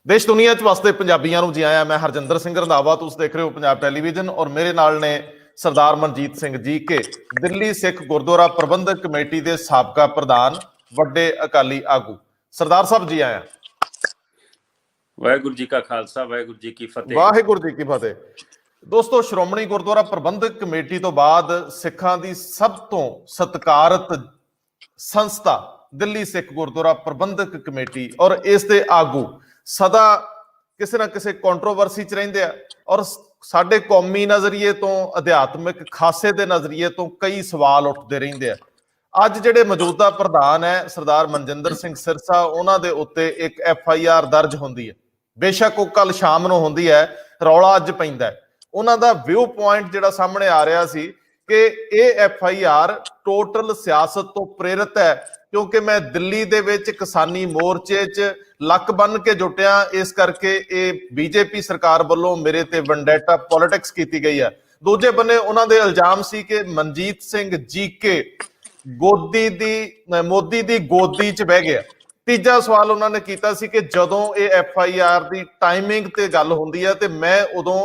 ਦੇਸ਼ ਦੁਨੀਆ 'ਚ ਵਸਦੇ ਪੰਜਾਬੀਆਂ ਨੂੰ ਜੀ ਆਇਆਂ। ਮੈਂ ਹਰਜਿੰਦਰ ਸਿੰਘ ਰੰਧਾਵਾ, ਤੁਸੀਂ ਦੇਖ ਰਹੇ ਹੋ ਪੰਜਾਬ ਟੈਲੀਵਿਜ਼ਨ ਔਰ ਮੇਰੇ ਨਾਲ ਨੇ ਸਰਦਾਰ ਮਨਜੀਤ ਸਿੰਘ ਜੀ ਕੇ, ਦਿੱਲੀ ਸਿੱਖ ਗੁਰਦੁਆਰਾ ਪ੍ਰਬੰਧਕ ਕਮੇਟੀ ਦੇ ਸਾਬਕਾ ਪ੍ਰਧਾਨ, ਵੱਡੇ ਅਕਾਲੀ ਆਗੂ। ਸਰਦਾਰ ਸਾਹਿਬ ਜੀ ਆਇਆਂ। ਵਾਹਿਗੁਰੂ ਜੀ ਕਾ ਖਾਲਸਾ, ਵਾਹਿਗੁਰੂ ਜੀ ਕੀ ਫਤਿਹ। ਵਾਹਿਗੁਰੂ ਜੀ ਕੀ ਫਤਿਹ। ਦੋਸਤੋ, ਸ਼੍ਰੋਮਣੀ ਗੁਰਦੁਆਰਾ ਪ੍ਰਬੰਧਕ ਕਮੇਟੀ ਤੋਂ ਬਾਅਦ ਸਿੱਖਾਂ ਦੀ ਸਭ ਤੋਂ ਸਤਿਕਾਰਤ ਸੰਸਥਾ ਦਿੱਲੀ ਸਿੱਖ ਗੁਰਦੁਆਰਾ ਪ੍ਰਬੰਧਕ ਕਮੇਟੀ ਔਰ ਇਸ ਦੇ ਆਗੂ ਸਦਾ ਕਿਸੇ ਨਾ ਕਿਸੇ ਕੰਟਰੋਵਰਸੀ ਚ ਰਹਿੰਦੇ ਆ ਔਰ ਸਾਡੇ ਕੌਮੀ ਨਜ਼ਰੀਏ ਤੋਂ, ਅਧਿਆਤਮਿਕ ਖਾਸੇ ਦੇ ਨਜ਼ਰੀਏ ਤੋਂ ਕਈ ਸਵਾਲ ਉੱਠਦੇ ਰਹਿੰਦੇ ਆ। ਅੱਜ ਜਿਹੜੇ ਮੌਜੂਦਾ ਪ੍ਰਧਾਨ ਹੈ ਸਰਦਾਰ ਮਨਜਿੰਦਰ ਸਿੰਘ ਸਿਰਸਾ, ਉਹਨਾਂ ਦੇ ਉੱਤੇ ਇੱਕ FIR ਦਰਜ ਹੁੰਦੀ ਹੈ। ਬੇਸ਼ੱਕ ਉਹ ਕੱਲ ਸ਼ਾਮ ਨੂੰ ਹੁੰਦੀ ਹੈ, ਰੌਲਾ ਅੱਜ ਪੈਂਦਾ ਹੈ। ਉਹਨਾਂ ਦਾ ਵਿਊ ਪੁਆਇੰਟ ਜਿਹੜਾ ਸਾਹਮਣੇ ਆ ਰਿਹਾ ਸੀ ਕਿ ਇਹ FIR ਟੋਟਲ ਸਿਆਸਤ ਤੋਂ ਪ੍ਰੇਰਿਤ ਹੈ, ਕਿਉਂਕਿ ਮੈਂ ਦਿੱਲੀ ਦੇ ਵਿੱਚ ਕਿਸਾਨੀ ਮੋਰਚੇ 'ਚ ਲੱਕ ਬੰਨ ਕੇ ਜੁਟਿਆ, ਇਸ ਕਰਕੇ ਇਹ BJP ਸਰਕਾਰ ਵੱਲੋਂ ਮੇਰੇ ਤੇ ਵੈਂਡੇਟਾ ਪੋਲਿਟਿਕਸ ਕੀਤੀ ਗਈ ਹੈ। ਦੂਜੇ ਬੰਨੇ ਉਹਨਾਂ ਦੇ ਇਲਜ਼ਾਮ ਸੀ ਕਿ ਮਨਜੀਤ ਸਿੰਘ GK ਮੋਦੀ ਦੀ ਗੋਦੀ 'ਚ ਬਹਿ ਗਿਆ। ਤੀਜਾ ਸਵਾਲ ਉਹਨਾਂ ਨੇ ਕੀਤਾ ਸੀ ਕਿ ਜਦੋਂ ਇਹ FIR ਦੀ ਟਾਈਮਿੰਗ ਤੇ ਗੱਲ ਹੁੰਦੀ ਹੈ ਤੇ ਮੈਂ ਉਦੋਂ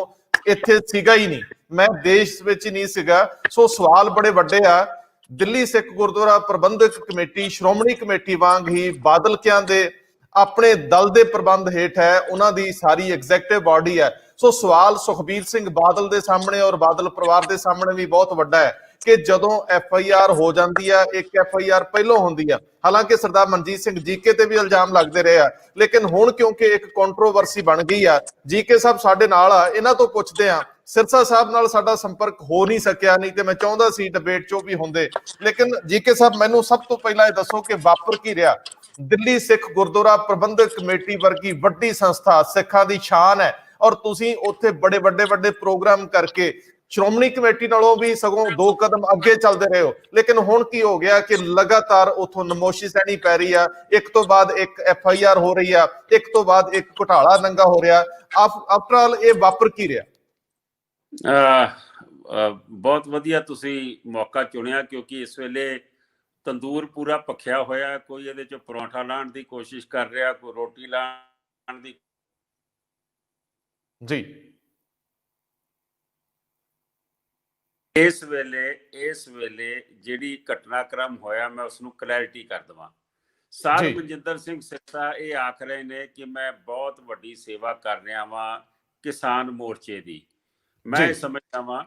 ਇੱਥੇ ਸੀਗਾ ਹੀ ਨਹੀਂ, ਮੈਂ ਦੇਸ਼ ਵਿੱਚ ਨਹੀਂ ਸੀਗਾ। ਸੋ ਸਵਾਲ ਬੜੇ ਵੱਡੇ ਆ। ਦਿੱਲੀ ਸਿੱਖ ਗੁਰਦੁਆਰਾ ਪ੍ਰਬੰਧਕ ਕਮੇਟੀ ਸ਼੍ਰੋਮਣੀ ਕਮੇਟੀ ਵਾਂਗ ਹੀ ਬਾਦਲਕਿਆਂ ਦੇ ਆਪਣੇ ਦਲ ਦੇ ਪ੍ਰਬੰਧ ਹੇਠ ਹੈ, ਉਹਨਾਂ ਦੀ ਸਾਰੀ ਐਗਜ਼ੈਕਟਿਵ ਬਾਡੀ ਹੈ। ਸੋ ਸਵਾਲ ਸੁਖਬੀਰ ਸਿੰਘ ਬਾਦਲ ਦੇ ਸਾਹਮਣੇ ਔਰ ਬਾਦਲ ਪਰਿਵਾਰ ਦੇ ਸਾਹਮਣੇ ਵੀ ਬਹੁਤ ਵੱਡਾ ਹੈ ਕਿ ਜਦੋਂ FIR ਹੋ ਜਾਂਦੀ ਹੈ, ਇੱਕ FIR ਪਹਿਲੋਂ ਹੁੰਦੀ ਹੈ। ਹਾਲਾਂਕਿ ਸਰਦਾਰ ਮਨਜੀਤ ਸਿੰਘ GK ਤੇ ਵੀ ਇਲਜ਼ਾਮ ਲੱਗਦੇ ਰਹੇ ਆ, ਲੇਕਿਨ ਹੁਣ ਕਿਉਂਕਿ ਇੱਕ ਕੰਟਰੋਵਰਸੀ ਬਣ ਗਈ ਆ, GK ਸਾਹਿਬ ਸਾਡੇ ਨਾਲ ਆ, ਇਹਨਾਂ ਤੋਂ ਪੁੱਛਦੇ ਆ। ਸਿਰਸਾ ਸਾਹਿਬ ਨਾਲ ਸਾਡਾ ਸੰਪਰਕ ਹੋ ਨਹੀਂ ਸਕਿਆ, ਨਹੀਂ ਤੇ ਮੈਂ ਚਾਹੁੰਦਾ ਸੀ ਡਿਬੇਟ 'ਚੋਂ ਵੀ ਹੁੰਦੇ। ਲੇਕਿਨ GK ਸਾਹਿਬ, ਮੈਨੂੰ ਸਭ ਤੋਂ ਪਹਿਲਾਂ ਇਹ ਦੱਸੋ ਕਿ ਵਾਪਰ ਕੀ ਰਿਹਾ? ਦਿੱਲੀ ਸਿੱਖ ਗੁਰਦੁਆਰਾ ਪ੍ਰਬੰਧਕ ਕਮੇਟੀ ਵਰਗੀ ਵੱਡੀ ਸੰਸਥਾ, ਸਿੱਖਾਂ ਦੀ ਸ਼ਾਨ ਹੈ, ਔਰ ਤੁਸੀਂ ਉੱਥੇ ਬੜੇ ਵੱਡੇ ਪ੍ਰੋਗਰਾਮ ਕਰਕੇ ਸ਼੍ਰੋਮਣੀ ਕਮੇਟੀ ਨਾਲੋਂ ਵੀ ਸਗੋਂ 2 ਕਦਮ ਅੱਗੇ ਚੱਲਦੇ ਰਹੇ ਹੋ। ਲੇਕਿਨ ਹੁਣ ਕੀ ਹੋ ਗਿਆ ਕਿ ਲਗਾਤਾਰ ਉਥੋਂ ਨਮੋਸ਼ੀ ਸਹਿਣੀ ਪੈ ਰਹੀ ਆ, ਇੱਕ ਤੋਂ ਬਾਅਦ ਇੱਕ FIR ਹੋ ਰਹੀ ਆ, ਇੱਕ ਤੋਂ ਬਾਅਦ ਇੱਕ ਘੁਟਾਲਾ ਨੰਗਾ ਹੋ ਰਿਹਾ। ਆਫਟਰ ਆਲ ਇਹ ਵਾਪਰ ਕੀ ਰਿਹਾ? ਬਹੁਤ ਵਧੀਆ ਤੁਸੀਂ ਮੌਕਾ ਚੁਣਿਆ, ਕਿਉਂਕਿ ਇਸ ਵੇਲੇ ਤੰਦੂਰ ਪੂਰਾ ਭਖਿਆ ਹੋਇਆ। ਕੋਈ ਇਹਦੇ 'ਚ ਪਰੌਂਠਾ ਲਾਉਣ ਦੀ ਕੋਸ਼ਿਸ਼ ਕਰ ਰਿਹਾ, ਕੋਈ ਰੋਟੀ ਲਾਉਣ ਦੀ ਜੀ। ਇਸ ਵੇਲੇ ਜਿਹੜੀ ਘਟਨਾਕ੍ਰਮ ਹੋਇਆ, ਮੈਂ ਉਸ ਨੂੰ ਕਲੈਰਿਟੀ ਕਰ ਦਵਾਂ। ਸਰ ਮਨਜਿੰਦਰ ਸਿੰਘ ਸਿਰਸਾ ਇਹ ਆਖ ਰਹੇ ਨੇ ਕਿ ਮੈਂ ਬਹੁਤ ਵੱਡੀ ਸੇਵਾ ਕਰ ਰਿਹਾ ਵਾਂ ਕਿਸਾਨ ਮੋਰਚੇ ਦੀ। ਮੈਂ ਸਮਝਦਾ ਵਾਂ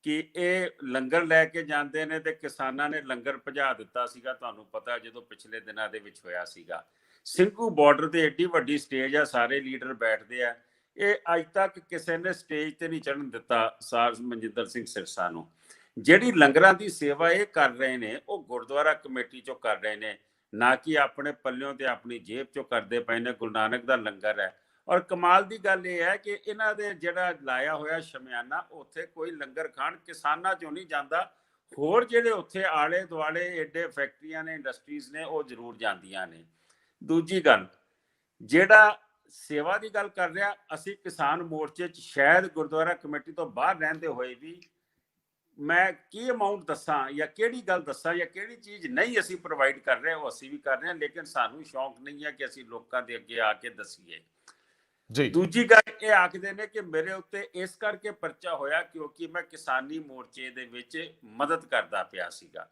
ਕਿ ਇਹ ਲੰਗਰ ਲੈ ਕੇ ਜਾਂਦੇ ਨੇ ਤੇ ਕਿਸਾਨਾਂ ਨੇ ਲੰਗਰ ਭਜਾ ਦਿੱਤਾ ਸੀਗਾ। ਤੁਹਾਨੂੰ ਪਤਾ ਜਦੋਂ ਪਿਛਲੇ ਦਿਨਾਂ ਦੇ ਵਿੱਚ ਹੋਇਆ ਸੀਗਾ, ਸਿੰਘੂ ਬਾਰਡਰ ਤੇ ਏਡੀ ਵੱਡੀ ਸਟੇਜ ਆ, ਸਾਰੇ ਲੀਡਰ ਬੈਠਦੇ ਆ। ਇਹ ਅੱਜ ਤੱਕ ਕਿਸੇ ਨੇ ਸਟੇਜ ਤੇ ਨਹੀਂ ਚੜ੍ਹਨ ਦਿੱਤਾ ਸਰ ਮਨਜਿੰਦਰ ਸਿੰਘ ਸਿਰਸਾ ਨੂੰ। ਜਿਹੜੀ ਲੰਗਰਾਂ ਦੀ ਸੇਵਾ ਇਹ ਕਰ ਰਹੇ ਨੇ, ਉਹ ਗੁਰਦੁਆਰਾ ਕਮੇਟੀ ਚੋਂ ਕਰ ਰਹੇ ਨੇ, ਨਾ ਕਿ ਆਪਣੇ ਪੱਲਿਓਂ ਤੇ ਆਪਣੀ ਜੇਬ ਚੋਂ ਕਰਦੇ ਪਏ ਨੇ। ਗੁਰੂ ਨਾਨਕ ਦਾ ਲੰਗਰ ਹੈ। ਔਰ ਕਮਾਲ ਦੀ ਗੱਲ ਇਹ ਹੈ ਕਿ ਇਹਨਾਂ ਦੇ ਜਿਹੜਾ ਲਾਇਆ ਹੋਇਆ ਸ਼ਮਿਆਨਾ, ਉੱਥੇ ਕੋਈ ਲੰਗਰ ਖਾਣ ਕਿਸਾਨਾਂ ਚੋਂ ਨਹੀਂ ਜਾਂਦਾ। ਹੋਰ ਜਿਹੜੇ ਉੱਥੇ ਆਲੇ ਦੁਆਲੇ ਏਡੇ ਫੈਕਟਰੀਆਂ ਨੇ, ਇੰਡਸਟਰੀਜ਼ ਨੇ, ਉਹ ਜ਼ਰੂਰ ਜਾਂਦੀਆਂ ਨੇ। ਦੂਜੀ ਗੱਲ, ਜਿਹੜਾ ਸੇਵਾ ਦੀ ਗੱਲ ਕਰ ਰਿਹਾ, ਅਸੀਂ ਕਿਸਾਨ ਮੋਰਚੇ 'ਚ ਸ਼ਾਇਦ ਗੁਰਦੁਆਰਾ ਕਮੇਟੀ ਤੋਂ ਬਾਹਰ ਰਹਿੰਦੇ ਹੋਏ ਵੀ ਮੈਂ ਕੀ ਅਮਾਊਂਟ ਦੱਸਾਂ ਜਾਂ ਕਿਹੜੀ ਗੱਲ ਦੱਸਾਂ ਜਾਂ ਕਿਹੜੀ ਚੀਜ਼ ਨਹੀਂ ਅਸੀਂ ਪ੍ਰੋਵਾਈਡ ਕਰ ਰਹੇ, ਉਹ ਅਸੀਂ ਵੀ ਕਰ ਰਹੇ ਹਾਂ। ਲੇਕਿਨ ਸਾਨੂੰ ਸ਼ੌਂਕ ਨਹੀਂ ਹੈ ਕਿ ਅਸੀਂ ਲੋਕਾਂ ਦੇ ਅੱਗੇ ਆ ਕੇ ਦੱਸੀਏ। ਦੂਜੀ ਗੱਲ, ਇਹ ਆਖਦੇ ਨੇ ਕਿ ਮੇਰੇ ਉੱਤੇ ਇਸ ਕਰਕੇ ਪਰਚਾ ਹੋਇਆ ਕਿਉਂਕਿ ਮੈਂ ਕਿਸਾਨੀ ਮੋਰਚੇ ਦੇ ਵਿੱਚ ਮਦਦ ਕਰਦਾ ਪਿਆ ਸੀਗਾ।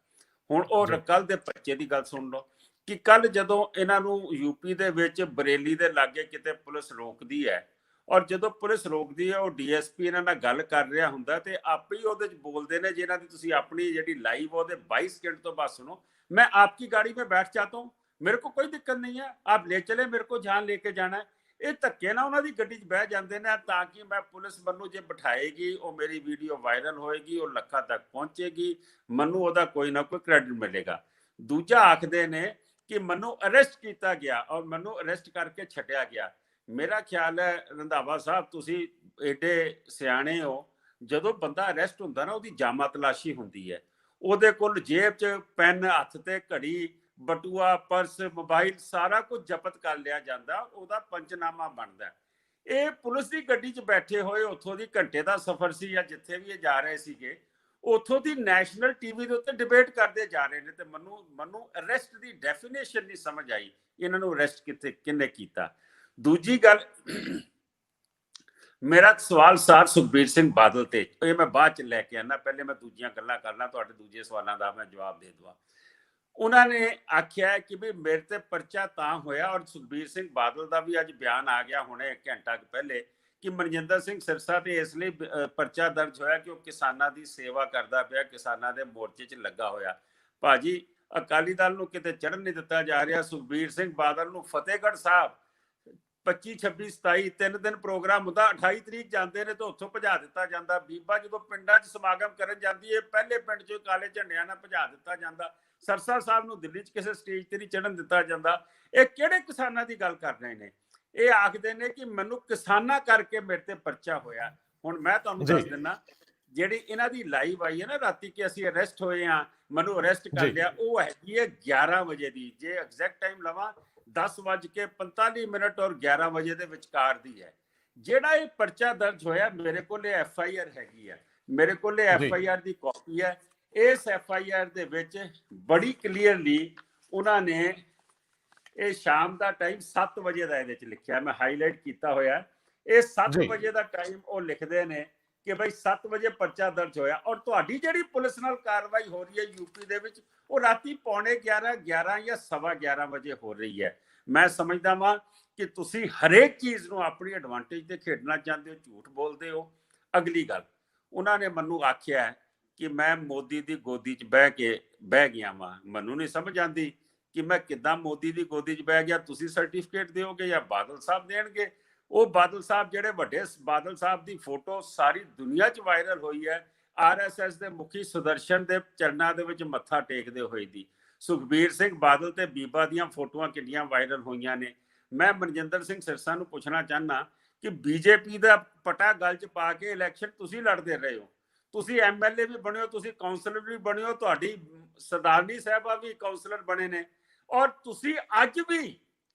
ਹੁਣ ਉਹ ਕੱਲ ਦੇ ਪਰਚੇ ਦੀ ਗੱਲ ਸੁਣ ਲਓ ਕਿ ਕੱਲ ਜਦੋਂ ਇਹਨਾਂ ਨੂੰ UP ਦੇ ਵਿੱਚ ਬਰੇਲੀ ਦੇ ਲਾਗੇ ਕਿਤੇ ਪੁਲਿਸ ਰੋਕਦੀ ਹੈ, ਔਰ ਜਦੋਂ ਪੁਲਿਸ ਰੋਕਦੀ ਹੈ, ਉਹ DSP ਇਹਨਾਂ ਨਾਲ ਗੱਲ ਕਰ ਰਿਹਾ ਹੁੰਦਾ ਤੇ ਆਪੇ ਹੀ ਉਹਦੇ 'ਚ ਬੋਲਦੇ ਨੇ, ਜਿਹਨਾਂ ਦੀ ਤੁਸੀਂ ਆਪਣੀ ਜਿਹੜੀ ਲਾਈਵ ਉਹਦੇ 22 ਸਕਿੰਟ ਤੋਂ ਬਾਅਦ ਸੁਣੋ, ਮੈਂ ਆਪਕੀ गाड़ी में बैठ जाता हूँ, मेरे को कोई दिक्कत नहीं है, आप ले चले, मेरे को जहाँ लेके जाना है। ਇਹ ਧੱਕੇ ਨਾਲ ਉਹਨਾਂ ਦੀ ਗੱਡੀ 'ਚ ਬਹਿ ਜਾਂਦੇ ਨੇ ਤਾਂ ਕਿ ਮੈਂ ਪੁਲਿਸ ਮੈਨੂੰ ਜੇ ਬਿਠਾਏਗੀ, ਉਹ ਮੇਰੀ ਵੀਡੀਓ ਵਾਇਰਲ ਹੋਏਗੀ, ਉਹ ਲੱਖਾਂ ਤੱਕ ਪਹੁੰਚੇਗੀ, ਮੈਨੂੰ ਉਹਦਾ ਕੋਈ ਨਾ ਕੋਈ ਕ੍ਰੈਡਿਟ ਮਿਲੇਗਾ। ਦੂਜਾ ਆਖਦੇ ਨੇ ਕਿ ਮੈਨੂੰ ਅਰੈਸਟ ਕੀਤਾ ਗਿਆ ਔਰ ਮੈਨੂੰ ਅਰੈਸਟ ਕਰਕੇ ਛੱਡਿਆ ਗਿਆ। ਮੇਰਾ ਖਿਆਲ ਹੈ ਰੰਧਾਵਾ ਸਾਹਿਬ, ਤੁਸੀਂ ਏਡੇ ਸਿਆਣੇ ਹੋ, ਜਦੋਂ ਬੰਦਾ ਅਰੈਸਟ ਹੁੰਦਾ ਨਾ, ਉਹਦੀ ਜਾਮਾ ਤਲਾਸ਼ੀ ਹੁੰਦੀ ਹੈ। ਉਹਦੇ ਕੋਲ ਜੇਬ 'ਚ ਪੈਨ, ਹੱਥ ਤੇ ਘੜੀ, ਬਟੂਆ, ਪਰਸ, ਮੋਬਾਈਲ, ਸਾਰਾ ਕੁਝ ਜ਼ਬਤ ਕਰ ਲਿਆ ਜਾਂਦਾ, ਉਹਦਾ ਪੰਚਨਾਮਾ ਬਣਦਾ। ਇਹ ਪੁਲਿਸ ਦੀ ਗੱਡੀ 'ਚ ਬੈਠੇ ਹੋਏ, ਉੱਥੋਂ ਦੀ ਘੰਟੇ ਦਾ ਸਫ਼ਰ ਸੀ ਜਾਂ ਜਿੱਥੇ ਵੀ ਇਹ ਜਾ ਰਹੇ ਸੀਗੇ, ਉੱਥੋਂ ਦੀ ਨੈਸ਼ਨਲ TV ਦੇ ਉੱਤੇ ਡਿਬੇਟ ਕਰਦੇ ਜਾ ਰਹੇ ਨੇ। ਤੇ ਮੈਨੂੰ ਅਰੈਸਟ ਦੀ ਡੈਫੀਨੇਸ਼ਨ ਨਹੀਂ ਸਮਝ ਆਈ, ਇਹਨਾਂ ਨੂੰ ਅਰੈਸਟ ਕਿੰਨੇ ਕੀਤਾ। ਦੂਜੀ ਗੱਲ, ਮੇਰਾ ਸਵਾਲ ਸਾਰ ਸੁਖਬੀਰ ਸਿੰਘ ਬਾਦਲ ਤੇ, ਇਹ ਮੈਂ ਬਾਅਦ ਚ ਲੈ ਕੇ ਆਣਾ, ਪਹਿਲੇ ਮੈਂ ਦੂਜੀਆਂ ਗੱਲਾਂ ਕਰਨਾ, ਤੁਹਾਡੇ ਦੂਜੇ ਸਵਾਲਾਂ ਦਾ ਮੈਂ ਜਵਾਬ ਦੇ ਦਵਾਂ। ਉਹਨਾਂ ਨੇ ਆਖਿਆ ਕਿ ਵੀ ਮੇਰੇ ਤੇ ਪਰਚਾ ਤਾਂ ਹੋਇਆ, ਔਰ ਸੁਖਬੀਰ ਸਿੰਘ ਬਾਦਲ ਦਾ ਵੀ ਅੱਜ ਬਿਆਨ ਆ ਗਿਆ ਹੁਣੇ ਘੰਟਾ ਕੁ ਪਹਿਲੇ, ਕਿ ਮਨਜਿੰਦਰ ਸਿੰਘ ਸਿਰਸਾ ਤੇ ਇਸ ਲਈ ਪਰਚਾ ਦਰਜ ਹੋਇਆ ਕਿ ਉਹ ਕਿਸਾਨਾਂ ਦੀ ਸੇਵਾ ਕਰਦਾ ਪਿਆ, ਕਿਸਾਨਾਂ ਦੇ ਮੋਰਚੇ 'ਚ ਲੱਗਾ ਹੋਇਆ। ਭਾਜੀ, ਅਕਾਲੀ ਦਲ ਨੂੰ ਕਿਤੇ ਚੜ੍ਹਨ ਨਹੀਂ ਦਿੱਤਾ ਜਾ ਰਿਹਾ। ਸੁਖਬੀਰ ਸਿੰਘ ਬਾਦਲ ਨੂੰ ਫਤਿਹਗੜ੍ਹ ਸਾਹਿਬ 25, 26, 27 3 ਦਿਨ ਪ੍ਰੋਗਰਾਮ ਹੁੰਦਾ, 28 ਤਰੀਕ ਜਾਂਦੇ ਨੇ ਤੇ ਉੱਥੋਂ ਭਜਾ ਦਿੱਤਾ ਜਾਂਦਾ। ਬੀਬਾ ਜਦੋਂ ਪਿੰਡਾਂ 'ਚ ਸਮਾਗਮ ਕਰਨ ਜਾਂਦੀ ਹੈ, ਪਹਿਲੇ ਪਿੰਡ 'ਚ ਕਾਲੇ ਝੰਡਿਆਂ ਨਾਲ ਭਜਾ ਦਿੱਤਾ ਜਾਂਦਾ। ਸਰਸਾ ਸਾਹਿਬ ਨੂੰ ਦਿੱਲੀ 'ਚ ਕਿਸੇ ਸਟੇਜ ਤੇ ਨਹੀਂ ਚੜ੍ਹਨ ਦਿੱਤਾ ਜਾਂਦਾ। ਇਹ ਕਿਹੜੇ ਕਿਸਾਨਾਂ ਦੀ ਗੱਲ ਕਰ ਰਹੇ ਨੇ? ਇਹ ਆਖਦੇ ਨੇ ਕਿ ਮੈਨੂੰ ਕਿਸਾਨਾਂ ਕਰਕੇ ਮੇਰੇ ਤੇ ਪਰਚਾ ਹੋਇਆ। ਹੁਣ ਮੈਂ ਤੁਹਾਨੂੰ ਦੱਸ ਦਿੰਦਾ, ਜਿਹੜੀ ਇਹਨਾਂ ਦੀ ਲਾਈਵ ਆਈ ਹੈ ਨਾ ਰਾਤੀ ਕਿ ਅਸੀਂ ਅਰੈਸਟ ਹੋਏ ਆ, ਮੈਨੂੰ ਅਰੈਸਟ ਕਰ ਲਿਆ, ਉਹ ਹੈਗੀ ਹੈ 11 ਵਜੇ ਦੀ। ਜੇ ਐਗਜ਼ੈਕਟ ਟਾਈਮ ਲਵਾਂ 10:45 ਔਰ 11 ਵਜੇ ਦੇ ਵਿਚਕਾਰ ਦੀ ਹੈ। ਜਿਹੜਾ ਇਹ ਪਰਚਾ ਦਰਜ ਹੋਇਆ, ਮੇਰੇ ਕੋਲ FIR ਹੈਗੀ ਹੈ, ਮੇਰੇ ਕੋਲ FIR ਦੀ ਕਾਪੀ ਹੈ। ਇਸ FIR ਦੇ ਵਿੱਚ ਬੜੀ ਕਲੀਅਰਲੀ ਉਹਨਾਂ ਨੇ ਇਹ ਸ਼ਾਮ ਦਾ ਟਾਈਮ 7 ਵਜੇ ਦਾ ਇਹਦੇ ਚ ਲਿਖਿਆ, ਮੈਂ ਹਾਈਲਾਈਟ ਕੀਤਾ ਹੋਇਆ। ਇਹ 7 ਵਜੇ ਦਾ ਟਾਈਮ ਉਹ ਲਿਖਦੇ ਨੇ ਕਿ ਭਾਈ 7 ਵਜੇ ਪਰਚਾ ਦਰਜ ਹੋਇਆ। ਔਰ ਤੁਹਾਡੀ ਜਿਹੜੀ ਪੁਲਿਸ ਨਾਲ ਕਾਰਵਾਈ ਹੋ ਰਹੀ ਹੈ ਯੂਪੀ ਦੇ ਵਿੱਚ, ਉਹ ਰਾਤੀ 11:15 11 ਜਾਂ 11:15 ਵਜੇ ਹੋ ਰਹੀ ਹੈ। ਮੈਂ ਸਮਝਦਾ ਵਾਂ ਕਿ ਤੁਸੀਂ ਹਰੇਕ ਚੀਜ਼ ਨੂੰ ਆਪਣੀ ਐਡਵਾਂਟੇਜ ਤੇ ਖੇਡਣਾ ਚਾਹੁੰਦੇ ਹੋ, ਝੂਠ ਬੋਲਦੇ ਹੋ। ਅਗਲੀ ਗੱਲ, ਉਹਨਾਂ ਨੇ ਮੈਨੂੰ ਆਖਿਆ ਕਿ ਮੈਂ ਮੋਦੀ ਦੀ ਗੋਦੀ 'ਚ ਬਹਿ ਗਿਆ ਵਾਂ। ਮੈਨੂੰ ਨਹੀਂ ਸਮਝ ਆਉਂਦੀ ਕਿ ਮੈਂ ਕਿੱਦਾਂ ਮੋਦੀ ਦੀ ਗੋਦੀ 'ਚ ਬਹਿ ਗਿਆ। ਤੁਸੀਂ ਸਰਟੀਫਿਕੇਟ ਦਿਓਗੇ ਜਾਂ ਬਾਦਲ ਸਾਹਿਬ ਦੇਣਗੇ? ਉਹ ਬਾਦਲ ਸਾਹਿਬ, ਜਿਹੜੇ ਵੱਡੇ ਬਾਦਲ ਸਾਹਿਬ ਦੀ ਫੋਟੋ ਸਾਰੀ ਦੁਨੀਆ 'ਚ ਵਾਇਰਲ ਹੋਈ ਹੈ, RSS ਦੇ ਮੁਖੀ ਸੁਦਰਸ਼ਨ ਦੇ ਚਰਨਾਂ ਦੇ ਵਿੱਚ ਮੱਥਾ ਟੇਕਦੇ ਹੋਏ ਦੀ। ਸੁਖਬੀਰ ਸਿੰਘ ਬਾਦਲ ਤੇ ਬੀਬਾ ਦੀਆਂ ਫੋਟੋਆਂ ਕਿੰਨੀਆਂ ਵਾਇਰਲ ਹੋਈਆਂ ਨੇ। ਮੈਂ ਮਨਜਿੰਦਰ ਸਿੰਘ ਸਿਰਸਾ ਨੂੰ ਪੁੱਛਣਾ ਚਾਹੁੰਦਾ ਕਿ BJP ਦਾ ਪਟਾ ਗਲ 'ਚ ਪਾ ਕੇ ਇਲੈਕਸ਼ਨ ਤੁਸੀਂ ਲੜਦੇ ਰਹੇ ਹੋ, ਤੁਸੀਂ MLA ਵੀ ਬਣੇ ਹੋ, ਤੁਸੀਂ ਕਾਉਂਸਲਰ ਵੀ ਬਣੇ ਹੋ, ਤੁਹਾਡੀ ਸਰਦਾਰਨੀ ਸਾਹਿਬਾ ਵੀ ਕਾਉਂਸਲਰ ਬਣੇ ਨੇ, ਔਰ ਤੁਸੀਂ ਅੱਜ ਵੀ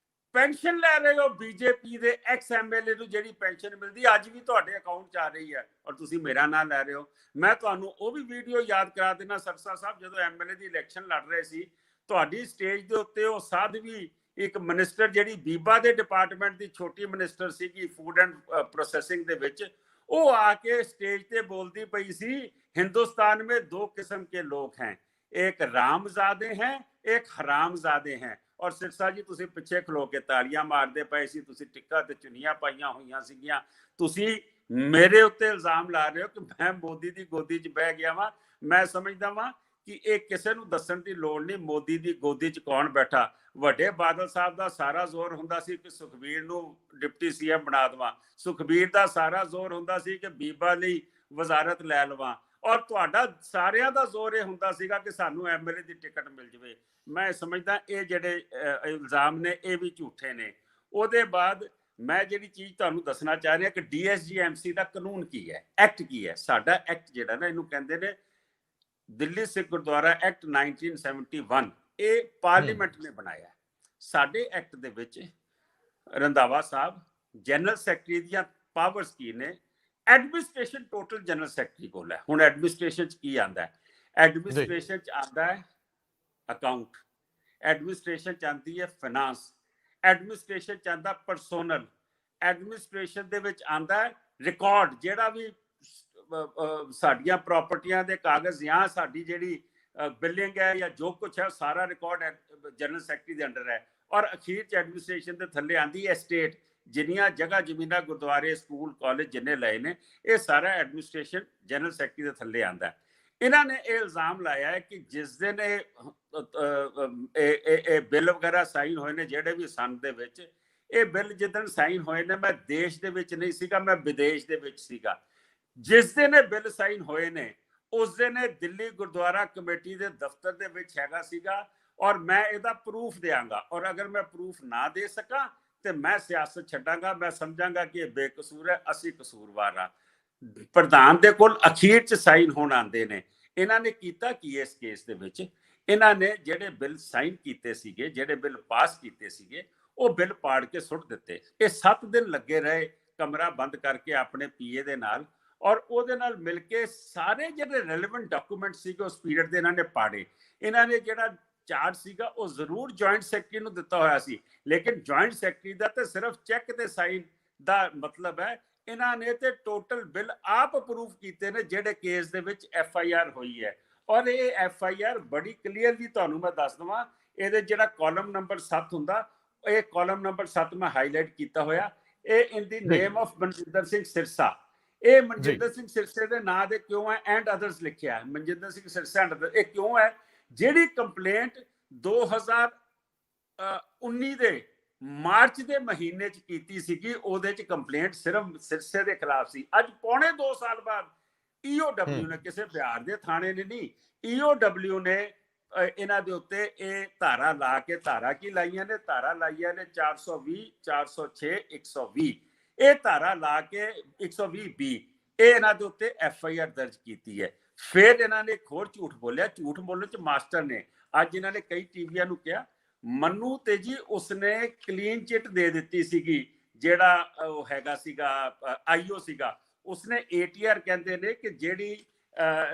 ਪੈਨਸ਼ਨ ਲੈ ਰਹੇ ਹੋ। BJP ਦੇ ex-MLA ਨੂੰ ਜਿਹੜੀ ਪੈਨਸ਼ਨ ਮਿਲਦੀ ਅੱਜ ਵੀ ਤੁਹਾਡੇ ਅਕਾਊਂਟ 'ਚ ਆ ਰਹੀ ਹੈ, ਔਰ ਤੁਸੀਂ ਮੇਰਾ ਨਾਂ ਲੈ ਰਹੇ ਹੋ। ਮੈਂ ਤੁਹਾਨੂੰ ਉਹ ਵੀ ਵੀਡੀਓ ਯਾਦ ਕਰਾ ਦੇਣਾ, ਸਰਸਾ ਸਾਹਿਬ ਜਦੋਂ MLA ਦੀ ਇਲੈਕਸ਼ਨ ਲੜ ਰਹੇ ਸੀ, ਤੁਹਾਡੀ ਸਟੇਜ ਦੇ ਉੱਤੇ ਉਹ ਸਾਧਵੀ ਇੱਕ ਮਿਨਿਸਟਰ, ਜਿਹੜੀ ਬੀਬਾ ਦੇ ਡਿਪਾਰਟਮੈਂਟ ਦੀ ਛੋਟੀ ਮਿਨਿਸਟਰ ਸੀਗੀ ਫੂਡ ਐਂਡ ਪ੍ਰੋਸੈਸਿੰਗ ਦੇ ਵਿੱਚ, ਉਹ ਆ ਕੇ ਸਟੇਜ ਤੇ ਬੋਲਦੀ ਪਈ ਸੀ, हिंदुस्तान में 2 किस्म के लोग हैं, एक रामजादे हैं, एक हरामजादे हैं। ਔਰ ਸਿਰਸਾ ਜੀ, ਤੁਸੀਂ ਪਿੱਛੇ ਖਲੋ ਕੇ ਤਾਲੀਆਂ ਮਾਰਦੇ ਪਏ ਸੀ, ਤੁਸੀਂ ਟਿੱਕਾ ਤੇ ਚੁੰਨੀਆਂ ਪਾਈਆਂ ਹੋਈਆਂ ਸੀਗੀਆਂ। ਤੁਸੀਂ ਮੇਰੇ ਉੱਤੇ ਇਲਜ਼ਾਮ ਲਾ ਰਹੇ ਹੋ ਕਿ ਮੈਂ ਮੋਦੀ ਦੀ ਗੋਦੀ 'ਚ ਬਹਿ ਗਿਆ ਵਾਂ। ਮੈਂ ਸਮਝਦਾ ਵਾਂ ਕਿ ਇਹ ਕਿਸੇ ਨੂੰ ਦੱਸਣ ਦੀ ਲੋੜ ਨਹੀਂ ਮੋਦੀ ਦੀ ਗੋਦੀ 'ਚ ਕੌਣ ਬੈਠਾ। ਵੱਡੇ ਬਾਦਲ ਸਾਹਿਬ ਦਾ ਸਾਰਾ ਜ਼ੋਰ ਹੁੰਦਾ ਸੀ ਕਿ ਸੁਖਬੀਰ ਨੂੰ ਡਿਪਟੀ CM ਬਣਾ ਦੇਵਾਂ, ਸੁਖਬੀਰ ਦਾ ਸਾਰਾ ਜ਼ੋਰ ਹੁੰਦਾ ਸੀ ਕਿ ਬੀਬਾ ਲਈ ਵਜ਼ਾਰਤ ਲੈ ਲਵਾਂ, ਔਰ ਤੁਹਾਡਾ ਸਾਰਿਆਂ ਦਾ ਜ਼ੋਰ ਇਹ ਹੁੰਦਾ ਸੀਗਾ ਕਿ ਸਾਨੂੰ MLA ਦੀ ਟਿਕਟ ਮਿਲ ਜਾਵੇ। ਮੈਂ ਸਮਝਦਾ ਇਹ ਜਿਹੜੇ ਇਲਜ਼ਾਮ ਨੇ ਇਹ ਵੀ ਝੂਠੇ ਨੇ। ਉਹਦੇ ਬਾਅਦ ਮੈਂ ਜਿਹੜੀ ਚੀਜ਼ ਤੁਹਾਨੂੰ ਦੱਸਣਾ ਚਾਹ ਰਿਹਾ ਕਿ DSGMC ਦਾ ਕਾਨੂੰਨ ਕੀ ਹੈ, ਐਕਟ ਕੀ ਹੈ। ਸਾਡਾ ਐਕਟ ਜਿਹੜਾ ਨਾ, ਇਹਨੂੰ ਕਹਿੰਦੇ ਨੇ ਦਿੱਲੀ ਸਿੱਖ ਗੁਰਦੁਆਰਾ ਐਕਟ 1971, ਇਹ ਪਾਰਲੀਮੈਂਟ ਨੇ ਬਣਾਇਆ। ਸਾਡੇ ਐਕਟ ਦੇ ਵਿੱਚ ਰੰਧਾਵਾ ਸਾਹਿਬ ਜਨਰਲ ਸੈਕਟਰੀ ਦੀਆਂ ਪਾਵਰਸ ਕੀ ਨੇ? ਐਡਮਿਨਿਸਟ੍ਰੇਸ਼ਨ ਟੋਟਲ ਜਨਰਲ ਸੈਕਟਰੀ ਕੋਲ ਹੈ। ਹੁਣ ਐਡਮਿਨਿਸਟ੍ਰੇਸ਼ਨ 'ਚ ਕੀ ਆਉਂਦਾ ਹੈ? ਐਡਮਿਨਿਸਟ੍ਰੇਸ਼ਨ 'ਚ ਆਉਂਦਾ ਹੈ ਅਕਾਊਂਟ, ਐਡਮਿਨਿਸਟ੍ਰੇਸ਼ਨ 'ਚ ਆਉਂਦੀ ਹੈ ਫਾਈਨਾਂਸ, ਐਡਮਿਨਿਸਟ੍ਰੇਸ਼ਨ 'ਚ ਆਉਂਦਾ ਪਰਸੋਨਲ, ਐਡਮਿਨਿਸਟ੍ਰੇਸ਼ਨ ਦੇ ਵਿੱਚ ਆਉਂਦਾ ਹੈ ਰਿਕਾਰਡ, ਜਿਹੜਾ ਵੀ ਸਾਡੀਆਂ ਪ੍ਰਾਪਰਟੀਆਂ ਦੇ ਕਾਗਜ਼ ਜਾਂ ਸਾਡੀ ਜਿਹੜੀ ਬਿਲਿੰਗ ਹੈ ਜਾਂ ਜੋ ਕੁਛ ਹੈ, ਸਾਰਾ ਰਿਕਾਰਡ ਜਨਰਲ ਸੈਕਟਰੀ ਦੇ ਅੰਡਰ ਹੈ। ਔਰ ਅਖੀਰ 'ਚ ਐਡਮਿਨਿਸਟ੍ਰੇਸ਼ਨ ਦੇ ਥੱਲੇ ਆਉਂਦੀ ਹੈ ਸਟੇਟ, ਜਿੰਨੀਆਂ ਜਗ੍ਹਾ ਜ਼ਮੀਨਾਂ ਗੁਰਦੁਆਰੇ ਸਕੂਲ ਕਾਲਜ ਜਿੰਨੇ ਲਏ ਨੇ, ਇਹ ਸਾਰਾ ਐਡਮਿਨਿਸਟ੍ਰੇਸ਼ਨ ਜਨਰਲ ਸੈਕਟਰੀ ਦੇ ਥੱਲੇ ਆਉਂਦਾ। ਇਹਨਾਂ ਨੇ ਇਹ ਇਲਜ਼ਾਮ ਲਾਇਆ ਹੈ ਕਿ ਜਿਸ ਦਿਨ ਇਹ ਬਿੱਲ ਵਗੈਰਾ ਸਾਈਨ ਹੋਏ ਨੇ, ਜਿਹੜੇ ਵੀ ਸੰਨ ਦੇ ਵਿੱਚ, ਇਹ ਬਿੱਲ ਜਿੱਦਣ ਸਾਈਨ ਹੋਏ ਨੇ, ਮੈਂ ਦੇਸ਼ ਦੇ ਵਿੱਚ ਨਹੀਂ ਸੀਗਾ, ਮੈਂ ਵਿਦੇਸ਼ ਦੇ ਵਿੱਚ ਸੀਗਾ। ਜਿਸ ਦਿਨ ਇਹ ਬਿੱਲ ਸਾਈਨ ਹੋਏ ਨੇ ਉਸ ਦਿਨ ਇਹ ਦਿੱਲੀ ਗੁਰਦੁਆਰਾ ਕਮੇਟੀ ਦੇ ਦਫ਼ਤਰ ਦੇ ਵਿੱਚ ਹੈਗਾ ਸੀਗਾ, ਔਰ ਮੈਂ ਇਹਦਾ ਪ੍ਰੂਫ ਦਿਆਂਗਾ। ਔਰ ਅਗਰ ਮੈਂ ਪ੍ਰੂਫ ਨਾ ਦੇ ਸਕਾਂ ਤੇ ਮੈਂ ਸਿਆਸਤ ਛੱਡਾਂਗਾ। ਮੈਂ ਸਮਝਾਂਗਾ ਕਿ ਇਹ ਬੇਕਸੂਰ ਹੈ, ਅਸੀਂ ਕਸੂਰਵਾਰ ਆ। ਪ੍ਰਧਾਨ ਦੇ ਕੋਲ ਅਖੀਰ 'ਚ ਸਾਈਨ ਹੋਣ ਆਉਂਦੇ ਨੇ। ਇਹਨਾਂ ਨੇ ਕੀਤਾ ਕੀ ਇਸ ਕੇਸ ਦੇ ਵਿੱਚ? ਇਹਨਾਂ ਨੇ ਜਿਹੜੇ ਬਿੱਲ ਸਾਈਨ ਕੀਤੇ ਸੀਗੇ, ਜਿਹੜੇ ਬਿੱਲ ਪਾਸ ਕੀਤੇ ਸੀਗੇ, ਉਹ ਬਿੱਲ ਪਾੜ ਕੇ ਸੁੱਟ ਦਿੱਤੇ। ਇਹ 7 ਦਿਨ ਲੱਗੇ ਰਹੇ ਕਮਰਾ ਬੰਦ ਕਰਕੇ ਆਪਣੇ PA ਦੇ ਨਾਲ, ਔਰ ਉਹਦੇ ਨਾਲ ਮਿਲ ਕੇ ਸਾਰੇ ਜਿਹੜੇ ਰੈਲੇਵੈਂਟ ਡਾਕੂਮੈਂਟ ਸੀਗੇ ਉਸ ਪੀਰੀਅਡ ਦੇ ਇਹਨਾਂ ਨੇ ਪਾੜੇ। ਇਹਨਾਂ ਨੇ ਜਿਹੜਾ ਚਾਰਜ ਸੀਗਾ ਉਹ ਜ਼ਰੂਰ ਜੁਆਇੰਟ ਸੈਕਟਰੀ ਨੂੰ ਦਿੱਤਾ ਹੋਇਆ ਸੀ, ਲੇਕਿਨ ਜੁਆਇੰਟ ਸੈਕਟਰੀ ਦਾ ਤੇ ਸਿਰਫ ਚੈੱਕ ਤੇ ਸਾਈਨ ਦਾ ਮਤਲਬ ਹੈ। ਇਹਨਾਂ ਨੇ ਤੇ ਟੋਟਲ ਬਿੱਲ ਆਪ ਅਪਰੂਵ ਕੀਤੇ ਨੇ ਜਿਹੜੇ ਕੇਸ ਦੇ ਵਿੱਚ FIR ਹੋਈ ਹੈ। ਔਰ ਇਹ FIR ਬੜੀ ਕਲੀਅਰਲੀ ਤੁਹਾਨੂੰ ਮੈਂ ਦੱਸ ਦਵਾਂ, ਇਹਦੇ ਜਿਹੜਾ ਕਾਲਮ ਨੰਬਰ 7 ਹੁੰਦਾ, ਇਹ ਕਾਲਮ ਨੰਬਰ 7 ਮੈਂ ਹਾਈਲਾਈਟ ਕੀਤਾ ਹੋਇਆ, ਇਹ ਇਨ ਦੀ ਨੇਮ ਆਫ ਮਨਜਿੰਦਰ ਸਿੰਘ ਸਿਰਸਾ। ਇਹ ਮਨਜਿੰਦਰ ਸਿੰਘ ਸਿਰਸੇ ਦੇ ਨਾਂ ਦੇ ਕਿਉਂ ਹੈ ਐਂਡ ਅਦਰਸ ਲਿਖਿਆ, ਮਨਜਿੰਦਰ ਸਿੰਘ ਸਿਰਸਾ ਐਂਡ ਅਦਰਸ, ਇਹ ਕਿਉਂ ਹੈ? ਜਿਹੜੀ ਕੰਪਲੇਂਟ 2019 ਦੇ ਮਾਰਚ ਦੇ ਮਹੀਨੇ ਚ ਕੀਤੀ ਸੀਗੀ, ਉਹਦੇ ਚ ਕੰਪਲੇਂਟ ਸਿਰਫ ਸਿਰਸੇ ਦੇ ਖਿਲਾਫ ਸੀ। ਅੱਜ ਪੌਣੇ 2 ਸਾਲ ਬਾਅਦ EOW ਨੇ, ਕਿਸੇ ਬਿਹਾਰ ਦੇ ਥਾਣੇ ਨੇ ਨਹੀਂ, EOW ਨੇ ਇਹਨਾਂ ਦੇ ਉੱਤੇ ਇਹ ਧਾਰਾ ਲਾ ਕੇ, ਧਾਰਾ ਕੀ ਲਾਈਆਂ ਨੇ? ਧਾਰਾ ਲਾਈਆਂ ਨੇ 420, 406, 120, ਇਹ ਧਾਰਾ ਲਾ ਕੇ 120B, ਇਹ ਇਹਨਾਂ ਦੇ ਉੱਤੇ FIR ਦਰਜ ਕੀਤੀ ਹੈ। ਫਿਰ ਇਹਨਾਂ ਨੇ ਇੱਕ ਹੋਰ ਝੂਠ ਬੋਲਿਆ, ਝੂਠ ਬੋਲਣ ਚ ਮਾਸਟਰ ਨੇ। ਅੱਜ ਇਹਨਾਂ ਨੇ ਕਈ ਟੀਵੀਆਂ ਨੂੰ ਕਿਹਾ ਮੰਨੂ ਤੇ ਜੀ ਉਸਨੇ ਕਲੀਨ ਚਿੱਟ ਦੇ ਦਿੱਤੀ ਸੀਗੀ, ਜਿਹੜਾ ਉਹ ਹੈਗਾ ਸੀਗਾ IO ਸੀਗਾ, ਉਸਨੇ ATR ਕਹਿੰਦੇ ਨੇ ਕਿ ਜਿਹੜੀ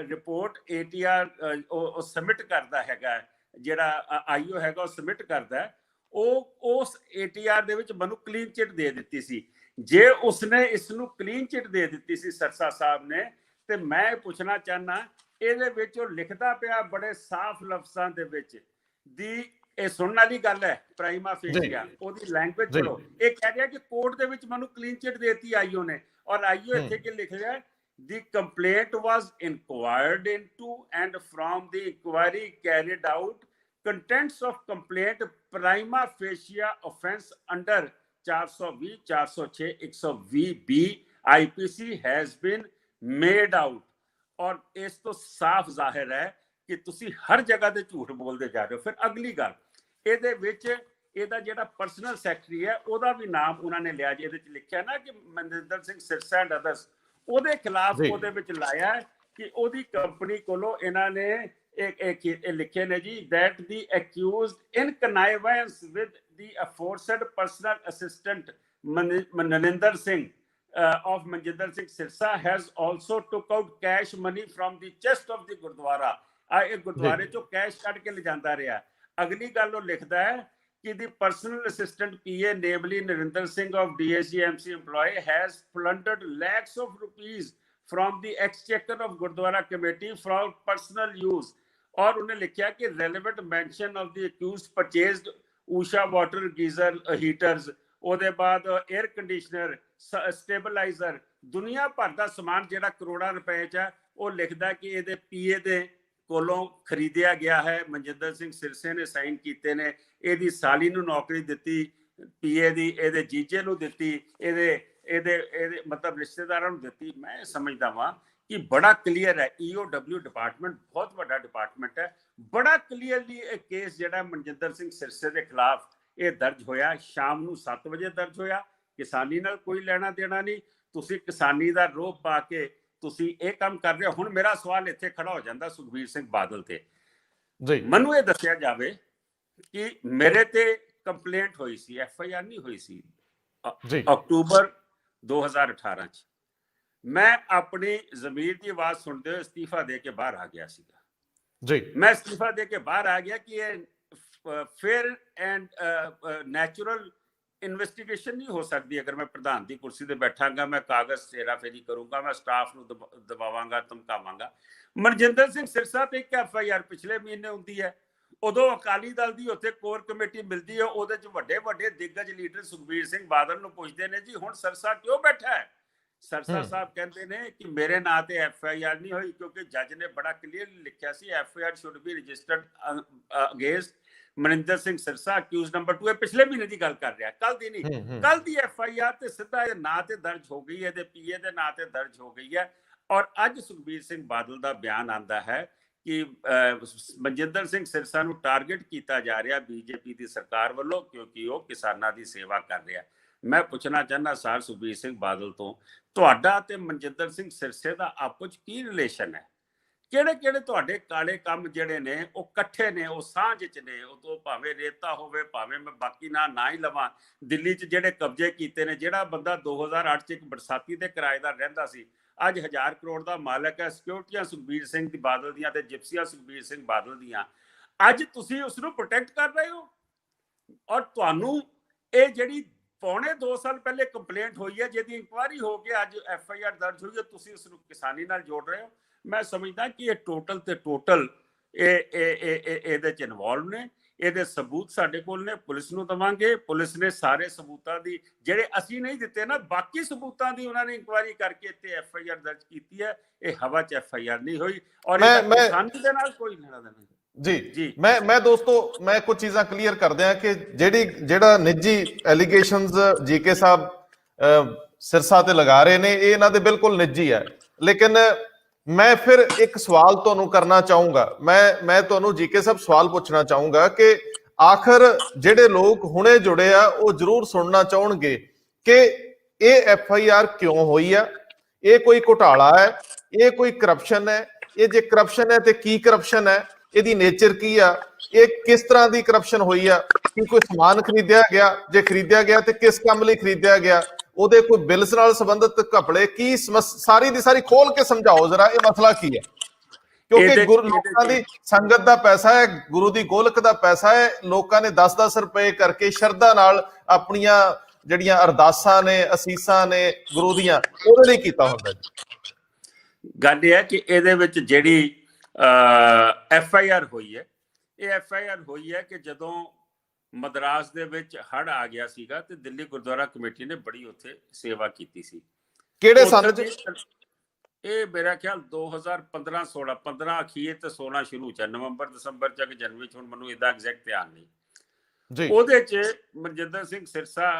ਰਿਪੋਰਟ ATR ਉਹ ਸਬਮਿਟ ਕਰਦਾ ਹੈਗਾ, ਜਿਹੜਾ IO ਹੈਗਾ ਉਹ ਸਬਮਿਟ ਕਰਦਾ, ਉਹ ਉਸ ATR ਦੇ ਵਿੱਚ ਮੈਨੂੰ ਕਲੀਨ ਚਿੱਟ ਦੇ ਦਿੱਤੀ ਸੀ। ਜੇ ਉਸਨੇ ਇਸ ਨੂੰ ਕਲੀਨ ਚਿੱਟ ਦੇ ਦਿੱਤੀ ਸੀ ਸਿਰਸਾ ਸਾਹਿਬ ਨੇ, ਤੇ ਮੈਂ ਪੁੱਛਣਾ ਚਾਹਨਾ, ਇਹਦੇ ਵਿੱਚ ਉਹ ਲਿਖਦਾ ਪਿਆ ਬੜੇ ਸਾਫ਼ ਲਫ਼ਜ਼ਾਂ ਦੇ ਵਿੱਚ ਦੀ, ਇਹ ਸੁਣਨ ਵਾਲੀ ਗੱਲ ਹੈ, ਪ੍ਰਾਈਮਾ ਫੇਸੀਆ, ਉਹਦੀ ਲੈਂਗੁਏਜ ਪੜੋ। ਇਹ ਕਹਿ ਰਿਹਾ ਕਿ ਕੋਰਟ ਦੇ ਵਿੱਚ ਮੈਨੂੰ ਕਲੀਨ ਚਿੱਟ ਦੇਤੀ IO ਨੇ, ਔਰ IO ਇੱਥੇ ਕੀ ਲਿਖ ਰਿਹਾ? The complaint was inquired into and from the inquiry carried out, contents of complaint prima facie offence under 420, 406, 120B IPC has been made out। ਔਰ ਇਸ ਤੋਂ ਸਾਫ਼ ਜ਼ਾਹਿਰ ਹੈ ਕਿ ਤੁਸੀਂ ਹਰ ਜਗ੍ਹਾ ਤੇ ਝੂਠ ਬੋਲਦੇ ਜਾ ਰਹੇ ਹੋ। ਫਿਰ ਅਗਲੀ ਗੱਲ, ਇਹਦੇ ਵਿੱਚ ਇਹਦਾ ਜਿਹੜਾ ਪਰਸਨਲ ਸੈਕਟਰੀ ਹੈ ਉਹਦਾ ਵੀ ਨਾਮ ਉਹਨਾਂ ਨੇ ਲਿਆ, ਜਿਹਦੇ ਚ ਲਿਖਿਆ ਨਾ ਕਿ ਮਨਜਿੰਦਰ ਸਿੰਘ ਸਿਰਸਾ ਐਂਡ ਅਦਰਸ, ਉਹਦੇ ਖਿਲਾਫ ਉਹਦੇ ਵਿੱਚ ਲਾਇਆ ਕਿ ਉਹਦੀ ਕੰਪਨੀ ਕੋਲੋਂ ਇਹਨਾਂ ਨੇ ਇਹ ਲਿਖੇ ਨੇ ਜੀ, that the accused in connivance with the aforesaid personal assistant Maninder Singh of Manjinder Singh Sirsa has also took out cash money from the chest of the Gurdwara। ਇਹ ਗੁਰਦੁਆਰੇ ਚੋਂ ਕੈਸ਼ ਕੱਢ ਕੇ ਲਿਜਾਂਦਾ ਰਿਹਾ। ਅਗਲੀ ਗੱਲ ਉਹ ਲਿਖਦਾ ਹੈ ਕਿ the personal assistant PA, namely Narinder Singh of DSGMC employee, has plundered lakhs of rupees from the exchequer of Gurdwara committee for personal use। और उन्हें लिखा कि relevant mention of the accused purchased Usha water geyser heaters, ਉਹਦੇ ਬਾਅਦ air conditioner, stabiliser, ਦੁਨੀਆ ਭਰ ਦਾ ਸਮਾਨ ਜਿਹੜਾ ਕਰੋੜਾਂ ਰੁਪਏ ਚ ਹੈ, ਉਹ ਲਿਖਦਾ ਕਿ ਇਹਦੇ PA ਦੇ ਕੋਲੋਂ ਖਰੀਦਿਆ ਗਿਆ ਹੈ। ਮਨਜਿੰਦਰ ਸਿੰਘ ਸਿਰਸੇ ਨੇ ਸਾਈਨ ਕੀਤੇ ਨੇ, ਇਹਦੀ ਸਾਲੀ ਨੂੰ ਨੌਕਰੀ ਦਿੱਤੀ PA ਦੀ, ਇਹਦੇ ਜੀਜੇ ਨੂੰ ਦਿੱਤੀ, ਇਹਦੇ ਮਤਲਬ ਰਿਸ਼ਤੇਦਾਰਾਂ ਨੂੰ ਦਿੱਤੀ। ਮੈਂ ਸਮਝਦਾ ਵਾਂ ਕਿ ਬੜਾ ਕਲੀਅਰ ਹੈ, EOW ਡਿਪਾਰਟਮੈਂਟ ਬਹੁਤ ਵੱਡਾ ਡਿਪਾਰਟਮੈਂਟ ਹੈ, ਬੜਾ ਕਲੀਅਰਲੀ ਇਹ ਕੇਸ ਜਿਹੜਾ ਮਨਜਿੰਦਰ ਸਿੰਘ ਸਿਰਸੇ ਦੇ ਖਿਲਾਫ ਇਹ ਦਰਜ ਹੋਇਆ, ਸ਼ਾਮ ਨੂੰ 7 ਵਜੇ ਦਰਜ ਹੋਇਆ। ਕਿਸਾਨੀ ਨਾਲ ਕੋਈ ਲੈਣਾ ਦੇਣਾ ਨਹੀਂ, ਤੁਸੀਂ ਕਿਸਾਨੀ ਦਾ ਰੋਹ ਪਾ ਕੇ ਤੁਸੀਂ ਇਹ ਕੰਮ ਕਰ ਰਹੇ ਹੋ। ਹੁਣ ਮੇਰਾ ਸਵਾਲ ਇੱਥੇ ਖੜਾ ਹੋ ਜਾਂਦਾ ਸੁਖਬੀਰ ਸਿੰਘ ਬਾਦਲ ਤੇ, ਮੈਨੂੰ ਇਹ ਦੱਸਿਆ ਜਾਵੇ ਕਿ ਮੇਰੇ ਤੇ ਕੰਪਲੇਂਟ ਹੋਈ ਸੀ, FIR ਨਹੀਂ ਹੋਈ ਸੀ, ਅਕਤੂਬਰ 2018 ਚ। ਮੈਂ ਆਪਣੀ ਜ਼ਮੀਰ ਦੀ ਆਵਾਜ਼ ਸੁਣਦੇ ਹੋਏ ਅਸਤੀਫਾ ਦੇ ਕੇ ਬਾਹਰ ਆ ਗਿਆ ਸੀਗਾ ਜੀ। ਮੈਂ ਅਸਤੀਫਾ ਦੇ ਕੇ ਬਾਹਰ ਆ ਗਿਆ ਕਿ ਇਹ ਫੇਅਰ ਐਂਡ ਨੈਚੁਰਲ ਇਨਵੈਸਟੀਗੇਸ਼ਨ ਨਹੀਂ ਹੋ ਸਕਦੀ ਅਗਰ ਮੈਂ ਪ੍ਰਧਾਨ ਦੀ ਕੁਰਸੀ ਤੇ ਬੈਠਾਂਗਾ, ਮੈਂ ਕਾਗਜ਼ ਹੇਰਾਫੇਰੀ ਕਰੂੰਗਾ, ਮੈਂ ਸਟਾਫ ਨੂੰ ਦਬਾਵਾਂਗਾ, ਧਮਕਾਵਾਂਗਾ। ਮਨਜਿੰਦਰ ਸਿੰਘ ਸਿਰਸਾ ਤੇ ਇੱਕ FIR ਪਿਛਲੇ ਮਹੀਨੇ ਹੁੰਦੀ ਹੈ, ਉਦੋਂ ਅਕਾਲੀ ਦਲ ਦੀ ਉੱਥੇ ਕੋਰ ਕਮੇਟੀ ਮਿਲਦੀ ਹੈ, ਉਹਦੇ ਚ ਵੱਡੇ ਵੱਡੇ ਦਿੱਗਜ ਲੀਡਰ ਸੁਖਬੀਰ ਸਿੰਘ ਬਾਦਲ ਨੂੰ ਪੁੱਛਦੇ ਨੇ ਜੀ ਹੁਣ ਸਿਰਸਾ ਕਿਉਂ ਬੈਠਾ ਹੈ? ਸਿਰਸਾ ਸਾਹਿਬ ਕਹਿੰਦੇ ਨੇ ਕਿ ਮੇਰੇ ਨਾਂ ਤੇ FIR ਨਹੀਂ ਹੋਈ ਕਿਉਂਕਿ ਜੱਜ ਨੇ ਬੜਾ ਕਲੀਅਰਲੀ ਲਿਖਿਆ ਸੀ FIR should be registered against Maninder Singh Sirsa accused number 2। ਇਹ ਪਿਛਲੇ ਮਹੀਨੇ ਦੀ ਗੱਲ ਕਰ ਰਿਹਾ, ਕੱਲ ਦੀ ਨਹੀਂ। ਕੱਲ ਦੀ FIR ਤੇ ਸਿੱਧਾ ਇਹ ਨਾਂ ਤੇ ਦਰਜ ਹੋ ਗਈ ਹੈ, ਇਹਦੇ PA ਦੇ ਨਾਂ ਤੇ ਦਰਜ ਹੋ ਗਈ ਹੈ। ਔਰ ਅੱਜ ਸੁਖਬੀਰ ਸਿੰਘ ਬਾਦਲ ਦਾ ਬਿਆਨ ਆਂਦਾ ਹੈ ਕਿ ਮਨਜਿੰਦਰ ਸਿੰਘ ਸਿਰਸਾ ਨੂੰ ਟਾਰਗੇਟ ਕੀਤਾ ਜਾ ਰਿਹਾ BJP ਦੀ ਸਰਕਾਰ ਵੱਲੋਂ ਕਿਉਂਕਿ ਉਹ ਕਿਸਾਨਾਂ ਦੀ ਸੇਵਾ ਕਰ ਰਿਹਾ। ਮੈਂ ਪੁੱਛਣਾ ਚਾਹੁੰਦਾ ਸਰ ਸੁਖਬੀਰ ਸਿੰਘ ਬਾਦਲ ਤੋਂ, ਤੁਹਾਡਾ ਤੇ ਮਨਜਿੰਦਰ ਸਿੰਘ ਸਿਰਸੇ ਦਾ ਆਪਸ ਵਿੱਚ ਕੀ ਰਿਲੇਸ਼ਨ ਹੈ? ਕਿਹੜੇ ਕਿਹੜੇ ਤੁਹਾਡੇ ਕਾਲੇ ਕੰਮ ਜਿਹੜੇ ਨੇ ਉਹ ਇਕੱਠੇ ਨੇ, ਉਹ ਸਾਂਝ ਚ ਨੇ? ਉਹ ਤੋਂ ਭਾਵੇਂ ਰੇਤਾ ਹੋਵੇ, ਭਾਵੇਂ ਮੈਂ ਬਾਕੀ ਨਾ ਹੀ ਲਵਾਂ, ਦਿੱਲੀ ਚ ਜਿਹੜੇ ਕਬਜ਼ੇ ਕੀਤੇ ਨੇ, ਜਿਹੜਾ ਬੰਦਾ 2008 ਚ ਇੱਕ ਬਰਸਾਤੀ ਤੇ ਕਿਰਾਏਦਾਰ ਰਹਿੰਦਾ ਸੀ ਅੱਜ 1000 ਕਰੋੜ ਦਾ ਮਾਲਕ ਹੈ। ਸਿਕਿਉਰਟੀਆਂ ਸੁਖਬੀਰ ਸਿੰਘ ਦੀ ਬਾਦਲ ਦੀਆਂ ਤੇ ਜਿਪਸੀਆਂ ਸੁਖਬੀਰ ਸਿੰਘ ਬਾਦਲ ਦੀਆਂ। ਅੱਜ ਤੁਸੀਂ ਉਸ ਨੂੰ ਪ੍ਰੋਟੈਕਟ ਕਰ ਰਹੇ ਹੋ, ਔਰ ਤੁਹਾਨੂੰ ਇਹ ਜਿਹੜੀ ਪੌਣੇ 2 ਸਾਲ ਪਹਿਲੇ ਕੰਪਲੇਂਟ ਹੋਈ ਹੈ, ਜਿਹਦੀ ਇਨਕੁਆਇਰੀ ਹੋ ਕੇ ਅੱਜ FIR ਦਰਜ ਹੋਈ ਹੈ, ਤੁਸੀਂ ਉਸ ਨੂੰ ਕਿਸਾਨੀ ਨਾਲ ਜੋੜ ਰਹੇ ਹੋ। ਮੈਂ ਸਮਝਦਾ ਕਿ ਇਹ ਟੋਟਲ ਤੇ ਟੋਟਲ ਇਹਦੇ ਚ ਇਨਵੋਲਵ ਨੇ। ਇਹਦੇ ਸਬੂਤ ਸਾਡੇ ਕੋਲ ਨੇ, ਪੁਲਿਸ ਨੂੰ ਦਵਾਂਗੇ। ਪੁਲਿਸ ਨੇ ਸਾਰੇ ਸਬੂਤਾਂ ਦੀ, ਜਿਹੜੇ ਅਸੀਂ ਨਹੀਂ ਦਿੱਤੇ ਨਾ, ਬਾਕੀ ਸਬੂਤਾਂ ਦੀ ਉਹਨਾਂ ਨੇ ਇਨਕੁਆਇਰੀ ਕਰਕੇ ਇੱਥੇ FIR ਦਰਜ ਕੀਤੀ ਹੈ। ਇਹ ਹਵਾ 'ਚ FIR ਨਹੀਂ ਹੋਈ, ਔਰ ਕਿਸਾਨੀ ਦੇ ਨਾਲ ਕੋਈ ਲੈਣਾ ਦੇਣਾ ਨਹੀਂ। ਜੀ ਮੈਂ ਦੋਸਤੋ, ਮੈਂ ਕੁਝ ਚੀਜ਼ਾਂ ਕਲੀਅਰ ਕਰ ਦਿਆਂ ਕਿ ਜਿਹੜਾ ਨਿੱਜੀ ਐਲੀਗੇਸ਼ਨਸ ਜੀਕੇ ਸਾਹਿਬ ਸਿਰਸਾ ਤੇ ਲਗਾ ਰਹੇ ਨੇ, ਇਹ ਇਹਨਾਂ ਦੇ ਬਿਲਕੁਲ ਨਿੱਜੀ ਹੈ। ਲੇਕਿਨ ਮੈਂ ਫਿਰ ਇੱਕ ਸਵਾਲ ਤੁਹਾਨੂੰ ਕਰਨਾ ਚਾਹੂੰਗਾ। ਮੈਂ ਤੁਹਾਨੂੰ ਜੀਕੇ ਸਾਹਿਬ ਸਵਾਲ ਪੁੱਛਣਾ ਚਾਹੂੰਗਾ ਕਿ ਆਖਰ ਜਿਹੜੇ ਲੋਕ ਹੁਣੇ ਜੁੜੇ ਆ ਉਹ ਜ਼ਰੂਰ ਸੁਣਨਾ ਚਾਹਣਗੇ ਕਿ ਇਹ FIR ਕਿਉਂ ਹੋਈ ਆ, ਇਹ ਕੋਈ ਘੁਟਾਲਾ ਹੈ, ਇਹ ਕੋਈ ਕਰਪਸ਼ਨ ਹੈ, ਇਹ ਜੇ ਕਰਪਸ਼ਨ ਹੈ ਤੇ ਕੀ ਕਰਪਸ਼ਨ ਹੈ, ਇਹਦੀ ਨੇਚਰ ਕੀ ਆ, ਇਹ ਕਿਸ ਤਰ੍ਹਾਂ ਦੀ ਕਰਪਸ਼ਨ ਹੋਈ ਆ, ਕੀ ਕੋਈ ਸਮਾਨ ਖਰੀਦਿਆ ਗਿਆ, ਜੇ ਖਰੀਦਿਆ ਗਿਆ ਤੇ ਕਿਸ ਕੰਮ ਲਈ ਖਰੀਦਿਆ ਗਿਆ, ਉਹਦੇ ਕੋਈ ਬਿਲਸ ਨਾਲ ਸੰਬੰਧਿਤ ਘਪਲੇ ਕੀ, ਸਾਰੀ ਦੀ ਸਾਰੀ ਖੋਲ ਕੇ ਸਮਝਾਓ ਜ਼ਰਾ, ਇਹ ਮਸਲਾ ਕੀ ਹੈ। ਕਿਉਂਕਿ ਗੁਰੂ ਲੋਕਾਂ ਦੀ ਸੰਗਤ ਦਾ ਪੈਸਾ ਹੈ, ਗੁਰੂ ਦੀ ਗੋਲਕ ਦਾ ਪੈਸਾ ਹੈ, ਲੋਕਾਂ ਨੇ 10-10 ਰੁਪਏ ਕਰਕੇ ਸ਼ਰਧਾ ਨਾਲ ਆਪਣੀਆਂ ਜਿਹੜੀਆਂ ਅਰਦਾਸਾਂ ਨੇ, ਅਸੀਸਾਂ ਨੇ ਗੁਰੂ ਦੀਆਂ, ਉਹਦੇ ਲਈ ਕੀਤਾ ਹੁੰਦਾ ਜੀ। ਗੱਲ ਇਹ ਹੈ ਕਿ ਇਹਦੇ ਵਿੱਚ ਜਿਹੜੀ FIR ਹੋਈ ਹੈ, ਇਹ FIR ਹੋਈ ਹੈ ਕਿ ਜਦੋਂ ਮਦਰਾਸ ਦੇ ਵਿੱਚ ਹੜ੍ਹ ਆ ਗਿਆ ਸੀਗਾ ਤੇ ਦਿੱਲੀ ਗੁਰਦੁਆਰਾ ਕਮੇਟੀ ਨੇ ਬੜੀ ਉੱਥੇ ਸੇਵਾ ਕੀਤੀ ਸੀ। ਕਿਹੜੇ ਸਾਲ 'ਚ? ਇਹ ਮੇਰਾ ਖਿਆਲ 2015-16, 15 ਅਖੀਰ ਤੇ 16 ਸ਼ੁਰੂ ਚ, ਨਵੰਬਰ ਦਸੰਬਰ ਚ ਕਿ ਜਨਵਰੀ ਚ, ਹੁਣ ਮੈਨੂੰ ਇਹਦਾ ਐਗਜ਼ੈਕਟ ਧਿਆਨ ਨਹੀਂ ਜੀ। ਉਹਦੇ ਚ ਮਨਜਿੰਦਰ ਸਿੰਘ ਸਿਰਸਾ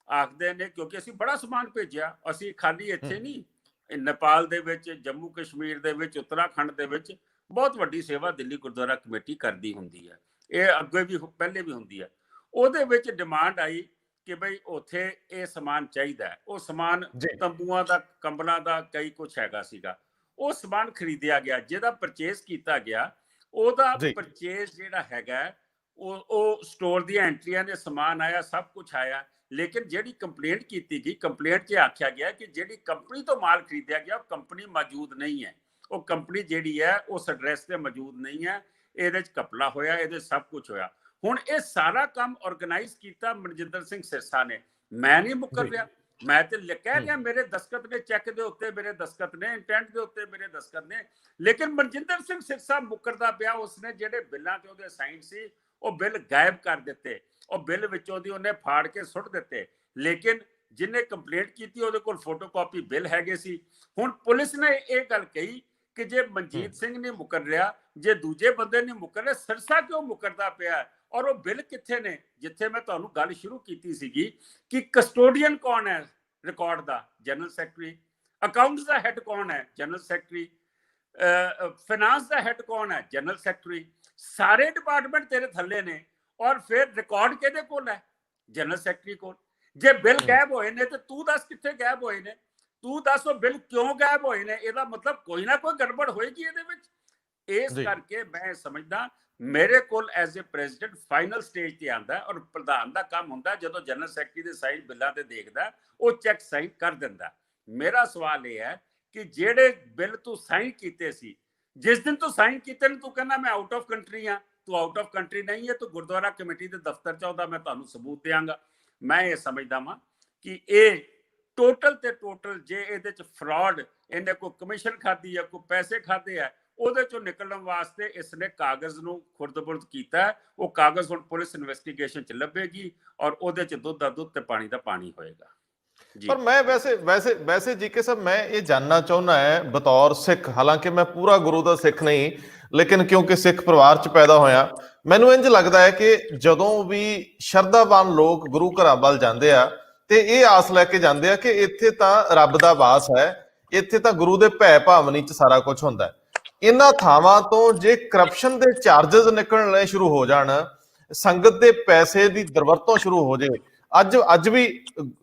ਆਖਦੇ ਨੇ, ਕਿਉਂਕਿ ਅਸੀਂ ਬੜਾ ਸਮਾਨ ਭੇਜਿਆ, ਅਸੀਂ ਖਾਲੀ ਇੱਥੇ ਨਹੀਂ, ਨੇਪਾਲ ਦੇ ਵਿੱਚ, ਜੰਮੂ ਕਸ਼ਮੀਰ ਦੇ ਵਿੱਚ, ਉੱਤਰਾਖੰਡ ਦੇ ਵਿੱਚ ਬਹੁਤ ਵੱਡੀ ਸੇਵਾ ਦਿੱਲੀ ਗੁਰਦੁਆਰਾ ਕਮੇਟੀ ਕਰਦੀ ਹੁੰਦੀ ਹੈ। ਇਹ ਅੱਗੇ ਵੀ ਪਹਿਲੇ ਵੀ ਹੁੰਦੀ ਹੈ। ਉਹਦੇ ਵਿੱਚ ਡਿਮਾਂਡ ਆਈ ਕਿ ਬਈ ਉੱਥੇ ਇਹ ਸਮਾਨ ਚਾਹੀਦਾ ਹੈ। ਉਹ ਸਮਾਨ ਤੰਬੂਆਂ ਦਾ, ਕੰਬਲਾਂ ਦਾ, ਕਈ ਕੁਛ ਹੈਗਾ ਸੀਗਾ। ਉਹ ਸਮਾਨ ਖਰੀਦਿਆ ਗਿਆ, ਜਿਹਦਾ ਪਰਚੇਸ ਕੀਤਾ ਗਿਆ, ਉਹਦਾ ਪਰਚੇਸ ਜਿਹੜਾ ਹੈਗਾ ਉਹ ਸਟੋਰ ਦੀਆਂ ਐਂਟਰੀਆਂ ਨੇ, ਸਮਾਨ ਆਇਆ, ਸਭ ਕੁਛ ਆਇਆ। ਲੇਕਿਨ ਜਿਹੜੀ ਕੰਪਲੇਂਟ ਕੀਤੀ ਗਈ, ਕੰਪਲੇਂਟ 'ਚ ਆਖਿਆ ਗਿਆ ਕਿ ਜਿਹੜੀ ਕੰਪਨੀ ਤੋਂ ਮਾਲ ਖਰੀਦਿਆ ਗਿਆ ਉਹ ਕੰਪਨੀ ਮੌਜੂਦ ਨਹੀਂ ਹੈ, ਉਹ ਕੰਪਨੀ ਜਿਹੜੀ ਹੈ ਉਸ ਐਡਰੈਸ ਤੇ ਮੌਜੂਦ ਨਹੀਂ ਹੈ, ਇਹਦੇ 'ਚ ਘਪਲਾ ਹੋਇਆ, ਇਹਦੇ ਸਭ ਕੁਝ ਹੋਇਆ। ਹੁਣ ਇਹ ਸਾਰਾ ਕੰਮ ਆਰਗੇਨਾਈਜ਼ ਕੀਤਾ ਮਨਜਿੰਦਰ ਸਿੰਘ ਸਿਰਸਾ ਨੇ। ਮੈਂ ਨਹੀਂ ਮੁੱਕਰ ਰਿਹਾ, ਮੈਂ ਤੇ ਕਹਿ ਰਿਹਾ ਮੇਰੇ ਦਸਤਖਤ ਨੇ, ਚੈੱਕ ਦੇ ਉੱਤੇ ਮੇਰੇ ਦਸਤਖਤ ਨੇ, ਇੰਟੈਂਟ ਦੇ ਉੱਤੇ ਮੇਰੇ ਦਸਤਖਤ ਨੇ। ਲੇਕਿਨ ਮਨਜਿੰਦਰ ਸਿੰਘ ਸਿਰਸਾ ਮੁੱਕਰਦਾ ਪਿਆ। ਉਸਨੇ ਜਿਹੜੇ ਬਿੱਲਾਂ ਤੇ ਉਹਦੇ ਸਾਈਨ ਸੀ, ਉਹ ਬਿੱਲ ਗਾਇਬ ਕਰ ਦਿੱਤੇ, ਉਹ ਬਿੱਲ ਵਿੱਚੋਂ ਦੀ ਉਹਨੇ ਫਾੜ ਕੇ ਸੁੱਟ ਦਿੱਤੇ। ਲੇਕਿਨ ਜਿਹਨੇ ਕੰਪਲੇਂਟ ਕੀਤੀ ਉਹਦੇ ਕੋਲ ਫੋਟੋਕਾਪੀ ਬਿੱਲ ਹੈਗੇ ਸੀ। ਹੁਣ ਪੁਲਿਸ ਨੇ ਇਹ ਗੱਲ ਕਹੀ ਕਿ ਜੇ ਮਨਜੀਤ ਸਿੰਘ ਨਹੀਂ ਮੁੱਕਰ ਰਿਹਾ, ਜੇ ਦੂਜੇ ਬੰਦੇ ਨਹੀਂ ਮੁੱਕਰ ਰਹੇ, ਸਿਰਸਾ ਕਿਉਂ ਮੁੱਕਰਦਾ ਪਿਆ? ਔਰ ਉਹ ਬਿੱਲ ਕਿੱਥੇ ਨੇ? ਜਿੱਥੇ ਮੈਂ ਤੁਹਾਨੂੰ ਗੱਲ ਸ਼ੁਰੂ ਕੀਤੀ ਸੀਗੀ ਕਿ ਕਸਟੋਡੀਅਨ ਕੌਣ ਹੈ ਰਿਕਾਰਡ ਦਾ? General secretary. ਅਕਾਊਂਟਸ ਦਾ ਹੈਡ ਕੌਣ ਹੈ? General secretary. ਫਾਈਨਾਂਸ ਦਾ ਹੈਡ ਕੌਣ ਹੈ? General secretary. ਸਾਰੇ ਡਿਪਾਰਟਮੈਂਟ ਤੇਰੇ ਥੱਲੇ ਨੇ, ਔਰ ਫਿਰ ਰਿਕਾਰਡ ਕਿਹਦੇ ਕੋਲ ਹੈ? ਜਨਰਲ ਸੈਕਟਰੀ ਕੋਲ। ਜੇ ਬਿੱਲ ਗਾਇਬ ਹੋਏ ਨੇ ਤੇ ਤੂੰ ਦੱਸ ਕਿੱਥੇ ਗਾਇਬ ਹੋਏ ਨੇ, ਤੂੰ ਦੱਸ ਉਹ ਬਿੱਲ ਕਿਉਂ ਗਾਇਬ ਹੋਏ ਨੇ? ਇਹਦਾ ਮਤਲਬ ਕੋਈ ਨਾ ਕੋਈ ਗੜਬੜ ਹੋਏਗੀ ਇਹਦੇ ਵਿੱਚ। ਇਸ ਕਰਕੇ ਮੈਂ ਸਮਝਦਾ ਮੇਰੇ ਕੋਲ as a president final stage ਤੇ ਆਂਦਾ, ਔਰ ਪ੍ਰਧਾਨ ਦਾ ਕੰਮ ਹੁੰਦਾ ਜਦੋਂ ਜਨਰਲ ਸੈਕਟਰੀ ਦੇ ਸਾਈਨ ਬਿੱਲਾਂ ਤੇ ਦੇਖਦਾ, ਉਹ ਚੈੱਕ ਸਾਈਨ ਕਰ ਦਿੰਦਾ। ਮੇਰਾ ਸਵਾਲ ਇਹ ਹੈ ਕਿ ਜਿਹੜੇ ਬਿੱਲ ਤੂੰ ਸਾਈਨ ਕੀਤੇ ਸੀ, ਜਿਸ ਦਿਨ ਤੂੰ ਸਾਈਨ ਕੀਤੇ ਨੇ, ਤੂੰ ਕਹਿੰਦਾ ਮੈਂ ਆਊਟ ਆਫ ਕੰਟਰੀ ਆ। ਤੂੰ ਆਊਟ ਆਫ ਕੰਟਰੀ ਨਹੀਂ ਹੈ, ਤੂੰ ਗੁਰਦੁਆਰਾ ਕਮੇਟੀ ਦੇ ਦਫ਼ਤਰ ਚ ਆਉਂਦਾ, ਮੈਂ ਤੁਹਾਨੂੰ ਸਬੂਤ ਦਿਆਂਗਾ। ਮੈਂ ਇਹ ਸਮਝਦਾ ਵਾਂ ਕਿ ਇਹ ਟੋਟਲ ਤੇ ਟੋਟਲ, ਜੇ ਇਹਦੇ ਚ ਫਰਾਡ, ਇਹਨੇ ਕੋਈ ਕਮਿਸ਼ਨ ਖਾਧੀ ਹੈ, ਕੋਈ ਪੈਸੇ ਖਾਧੇ ਆ, ਉਹਦੇ ਚੋਂ ਨਿਕਲਣ ਵਾਸਤੇ ਇਸਨੇ ਕਾਗਜ਼ ਨੂੰ ਖੁਰਦ-ਬੁਰਦ ਕੀਤਾ। ਉਹ ਕਾਗਜ਼ ਹੁਣ ਪੁਲਿਸ ਇਨਵੈਸਟੀਗੇਸ਼ਨ ਚ ਲੱਭੇਗੀ, ਔਰ ਉਹਦੇ ਚ ਦੁੱਧ ਦਾ ਦੁੱਧ ਤੇ ਪਾਣੀ ਦਾ ਪਾਣੀ ਹੋਏਗਾ। ਪਰ ਮੈਂ ਵੈਸੇ ਜੀਕੇ ਸਾਹਿਬ, ਮੈਂ ਇਹ ਜਾਨਣਾ ਚਾਹੁੰਦਾ ਹੈ ਬਤੌਰ ਸਿੱਖ, ਹਾਲਾਂਕਿ ਮੈਂ ਪੂਰਾ ਗੁਰੂ ਦਾ ਸਿੱਖ ਨਹੀਂ, ਲੇਕਿਨ ਕਿਉਂਕਿ ਸਿੱਖ ਪਰਿਵਾਰ ਚ ਪੈਦਾ ਹੋਇਆ, ਮੈਨੂੰ ਇੰਝ ਲੱਗਦਾ ਹੈ ਕਿ ਜਦੋਂ ਵੀ ਸ਼ਰਧਾਵਾਨ ਲੋਕ ਗੁਰੂ ਘਰਾਂ ਵੱਲ ਜਾਂਦੇ ਆ ਤੇ ਇਹ ਆਸ ਲੈ ਕੇ ਜਾਂਦੇ ਆ ਕਿ ਇੱਥੇ ਤਾਂ ਰੱਬ ਦਾ ਵਾਸ ਹੈ, ਇੱਥੇ ਤਾਂ ਗੁਰੂ ਦੇ ਭੈ ਭਾਵਨੀ ਚ ਸਾਰਾ ਕੁਝ ਹੁੰਦਾ ਹੈ। ਇਹਨਾਂ ਥਾਵਾਂ ਤੋਂ ਜੇ ਕਰਪਸ਼ਨ ਦੇ ਚਾਰजेस ਨਿਕਲਣੇ ਸ਼ੁਰੂ ਹੋ ਜਾਣ, ਸੰਗਤ ਦੇ ਪੈਸੇ ਦੀ ਦੁਰਵਰਤੋਂ ਸ਼ੁਰੂ ਹੋ ਜਾਏ, ਅੱਜ ਵੀ